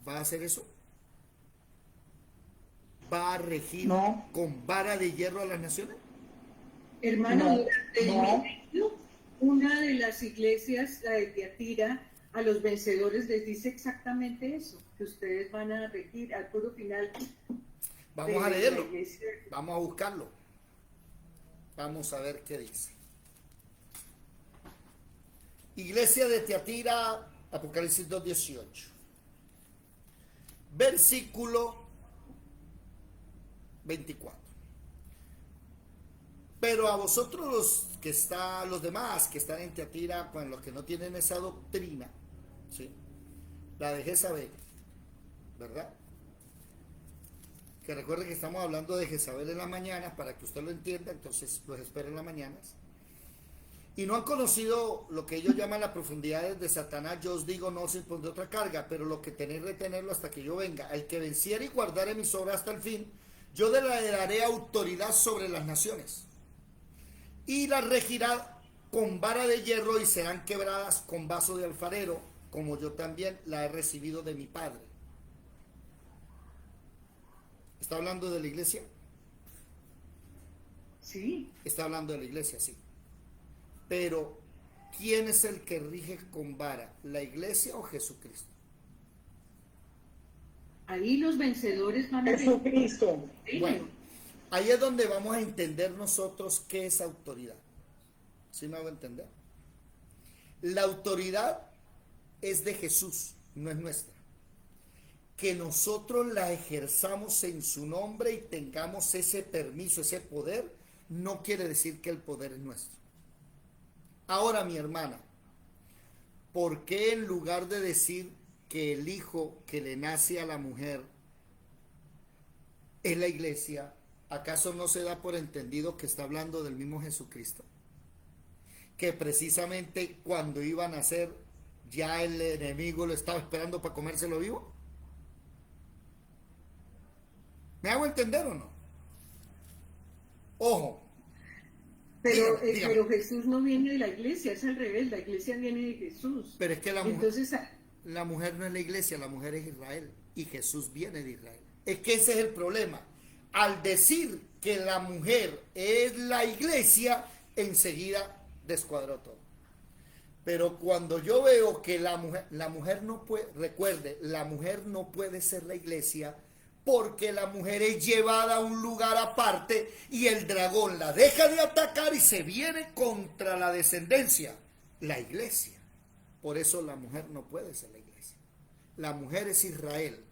[SPEAKER 1] va a hacer eso? ¿Va a regir con vara de hierro a las naciones?
[SPEAKER 5] Hermano, durante el milenio, una de las iglesias, la de Tiatira, a los vencedores les dice exactamente eso, que ustedes van a regir al puro final.
[SPEAKER 1] Vamos a leerlo, vamos a buscarlo, vamos a ver qué dice. Iglesia de Tiatira, Apocalipsis 2:18, versículo 24. Pero a vosotros los demás que están en Tiatira, con los que no tienen esa doctrina, ¿sí?, la de Jezabel, ¿verdad? Que recuerden que estamos hablando de Jezabel en la mañana, para que usted lo entienda, entonces los espero en las mañanas. Y no han conocido lo que ellos llaman las profundidades de Satanás. Yo os digo, no os impondré otra carga, pero lo que tenéis retenerlo hasta que yo venga. El que venciere y guardare mi obra hasta el fin, yo le daré autoridad sobre las naciones, y las regirá con vara de hierro, y serán quebradas con vaso de alfarero, como yo también la he recibido de mi Padre. ¿Está hablando de la iglesia?
[SPEAKER 5] Sí.
[SPEAKER 1] Está hablando de la iglesia, sí. Pero, ¿quién es el que rige con vara? ¿La iglesia o Jesucristo?
[SPEAKER 5] Ahí los vencedores van a...
[SPEAKER 2] Jesucristo.
[SPEAKER 1] Bueno, ahí es donde vamos a entender nosotros qué es autoridad. ¿Sí me hago entender? La autoridad es de Jesús, no es nuestra. Que nosotros la ejerzamos en su nombre y tengamos ese permiso, ese poder, no quiere decir que el poder es nuestro. Ahora, mi hermana, ¿por qué en lugar de decir que el hijo que le nace a la mujer es la iglesia, acaso no se da por entendido que está hablando del mismo Jesucristo? Que precisamente cuando iba a nacer, ya el enemigo lo estaba esperando para comérselo vivo. ¿Me hago entender o no? Ojo.
[SPEAKER 5] Pero,
[SPEAKER 1] dígame.
[SPEAKER 5] pero Jesús no viene de la iglesia, es al revés, la iglesia viene de Jesús.
[SPEAKER 1] Pero es que
[SPEAKER 5] Entonces,
[SPEAKER 1] la mujer no es la iglesia, la mujer es Israel, y Jesús viene de Israel. Es que ese es el problema. Al decir que la mujer es la iglesia, enseguida descuadró todo. Pero cuando yo veo que la mujer no puede, recuerde, la mujer no puede ser la iglesia, porque la mujer es llevada a un lugar aparte y el dragón la deja de atacar y se viene contra la descendencia, la iglesia. Por eso la mujer no puede ser la iglesia. La mujer es Israel.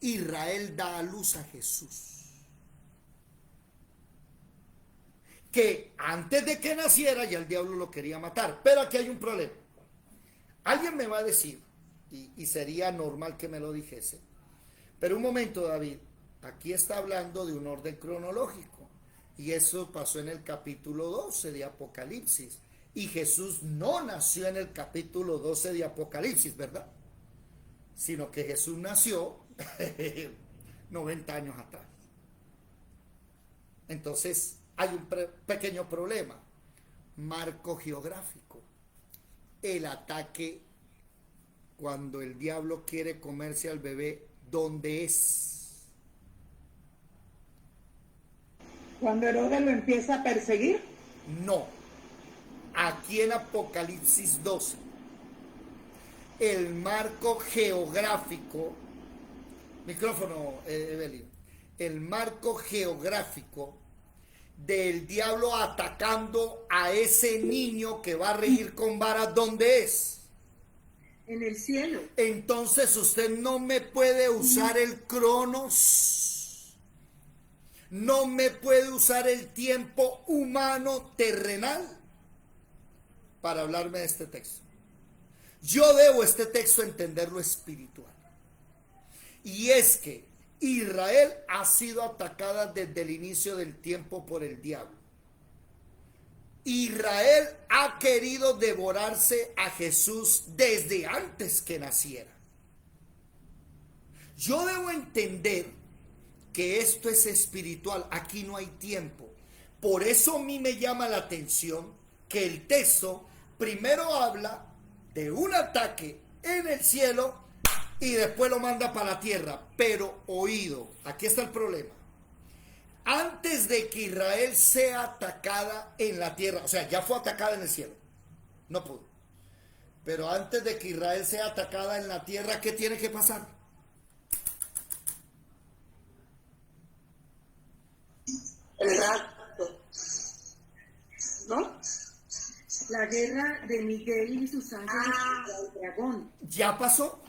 [SPEAKER 1] Israel da a luz a Jesús, que antes de que naciera ya el diablo lo quería matar. Pero aquí hay un problema. Alguien me va a decir, y sería normal que me lo dijese, pero un momento, David, aquí está hablando de un orden cronológico, y eso pasó en el capítulo 12 de Apocalipsis, y Jesús no nació en el capítulo 12 de Apocalipsis, ¿verdad? Sino que Jesús nació 90 años atrás. Entonces hay un pequeño problema, marco geográfico. El ataque, cuando el diablo quiere comerse al bebé, ¿dónde es?
[SPEAKER 2] Cuando Herodes lo empieza a perseguir.
[SPEAKER 1] No, aquí en Apocalipsis 12, el marco geográfico, micrófono, Evelyn, el marco geográfico del diablo atacando a ese niño que va a regir con varas, ¿dónde es?
[SPEAKER 5] en el cielo.
[SPEAKER 1] Entonces usted no me puede usar el cronos, no me puede usar el tiempo humano terrenal para hablarme de este texto. Yo debo este texto entenderlo espiritual. Y es que Israel ha sido atacada desde el inicio del tiempo por el diablo. Israel ha querido devorarse a Jesús desde antes que naciera. Yo debo entender que esto es espiritual, aquí no hay tiempo. Por eso a mí me llama la atención que el texto primero habla de un ataque en el cielo y después lo manda para la tierra. Pero oído, aquí está el problema. Antes de que Israel sea atacada en la tierra, o sea, ya fue atacada en el cielo, no pudo. Pero antes de que Israel sea atacada en la tierra, ¿qué tiene que pasar?
[SPEAKER 7] El rapto, ¿no?
[SPEAKER 5] La guerra de Miguel y sus ángeles contra el dragón.
[SPEAKER 1] ¿Ya pasó?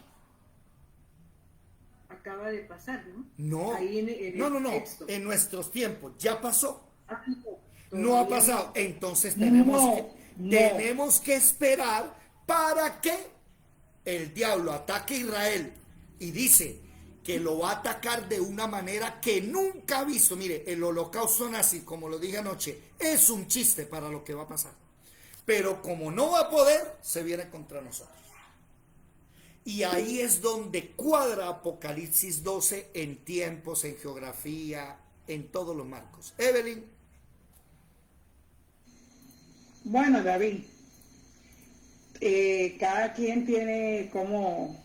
[SPEAKER 5] Acaba de pasar, ¿no?
[SPEAKER 1] No,
[SPEAKER 5] Ahí en
[SPEAKER 1] no,
[SPEAKER 5] texto.
[SPEAKER 1] en nuestros tiempos, ya pasó.
[SPEAKER 5] Ah,
[SPEAKER 1] No ha pasado. Entonces tenemos que esperar para que el diablo ataque a Israel y dice que lo va a atacar de una manera que nunca ha visto. Mire, el holocausto nazi, como lo dije anoche, es un chiste para lo que va a pasar. Pero como no va a poder, se viene contra nosotros. Y ahí es donde cuadra Apocalipsis 12 en tiempos, en geografía, en todos los marcos. Evelyn.
[SPEAKER 2] Bueno, David, cada quien tiene ¿cómo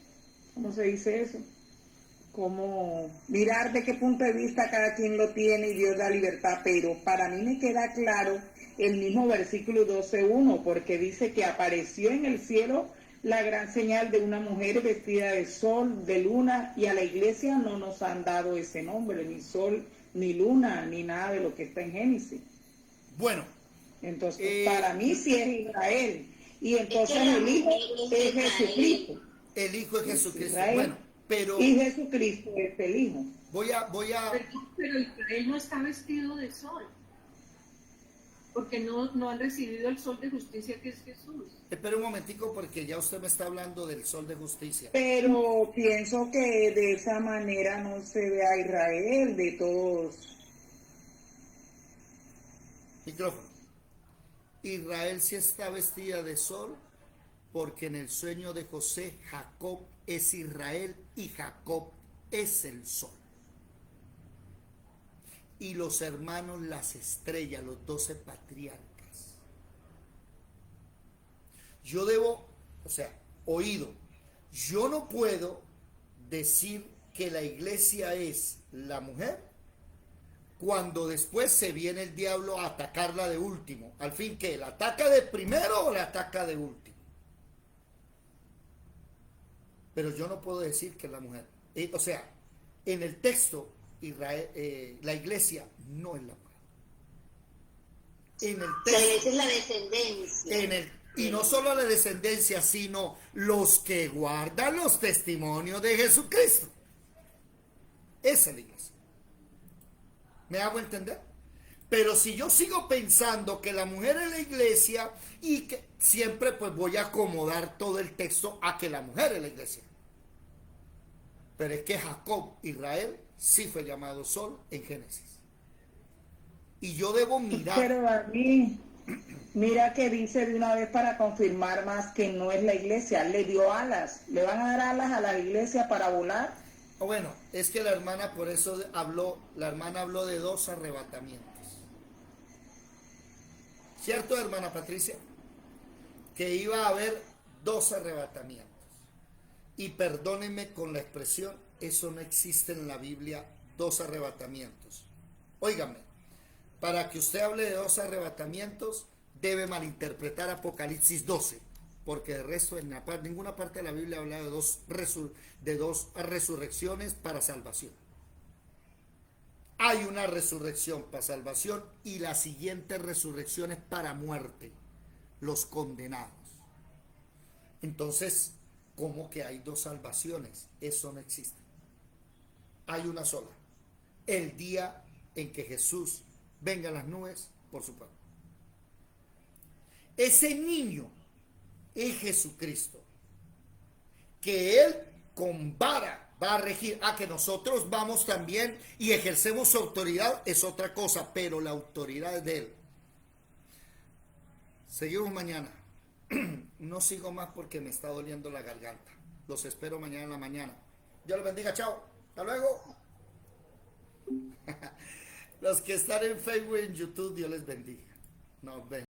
[SPEAKER 2] se dice eso? Como mirar de qué punto de vista cada quien lo tiene y Dios da libertad, pero para mí me queda claro el mismo versículo 12:1, porque dice que apareció en el cielo la gran señal de una mujer vestida de sol, de luna, y a la iglesia no nos han dado ese nombre, ni sol, ni luna, ni nada de lo que está en Génesis.
[SPEAKER 1] Bueno.
[SPEAKER 2] Entonces, para mí sí es Israel, y entonces el Hijo es Jesucristo.
[SPEAKER 1] El Hijo es Jesucristo.
[SPEAKER 2] Israel,
[SPEAKER 1] bueno, pero...
[SPEAKER 2] Y Jesucristo es el Hijo.
[SPEAKER 1] Voy a...
[SPEAKER 5] Pero Israel no está vestido de sol, porque no han recibido el sol de justicia que es Jesús.
[SPEAKER 1] Espera un momentico porque ya usted me está hablando del sol de justicia.
[SPEAKER 2] Pero pienso que de esa manera no se ve a Israel de todos.
[SPEAKER 1] Micrófono. Israel sí está vestida de sol porque en el sueño de José, Jacob es Israel y Jacob es el sol. Y los hermanos las estrellas, los 12 patriarcas. Yo debo, oído, yo no puedo decir que la iglesia es la mujer cuando después se viene el diablo a atacarla de último. Al fin, ¿qué? ¿La ataca de primero o la ataca de último? Pero yo no puedo decir que es la mujer. En el texto, Israel, la iglesia no es la mujer. En el texto,
[SPEAKER 7] la iglesia es la descendencia.
[SPEAKER 1] Y no solo la descendencia, sino los que guardan los testimonios de Jesucristo. Esa es la iglesia. ¿Me hago entender? Pero si yo sigo pensando que la mujer es la iglesia y que siempre pues voy a acomodar todo el texto a que la mujer es la iglesia. Pero es que Jacob, Israel, sí fue llamado sol en Génesis. Y yo debo mirar.
[SPEAKER 2] Pero David, mira que dice de una vez para confirmar más que no es la iglesia, le dio alas. ¿Le van a dar alas a la iglesia para volar?
[SPEAKER 1] Bueno, es que la hermana por eso habló de 2 arrebatamientos. ¿Cierto, hermana Patricia? Que iba a haber 2 arrebatamientos. Y perdónenme con la expresión, eso no existe en la Biblia, 2 arrebatamientos. Óigame, para que usted hable de 2 arrebatamientos, debe malinterpretar Apocalipsis 12. Porque de resto en ninguna parte de la Biblia habla de dos resurrecciones para salvación. Hay una resurrección para salvación y la siguiente resurrección es para muerte, los condenados. Entonces, ¿cómo que hay 2 salvaciones? Eso no existe. Hay una sola. El día en que Jesús venga en las nubes por su pueblo. Ese niño es Jesucristo. que Él con vara va a regir. Que nosotros vamos también y ejercemos su autoridad es otra cosa, pero la autoridad es de Él. Seguimos mañana. No sigo más porque me está doliendo la garganta. Los espero mañana en la mañana. Dios los bendiga, chao. Hasta luego. Los que están en Facebook y en YouTube, Dios les bendiga. Nos vemos.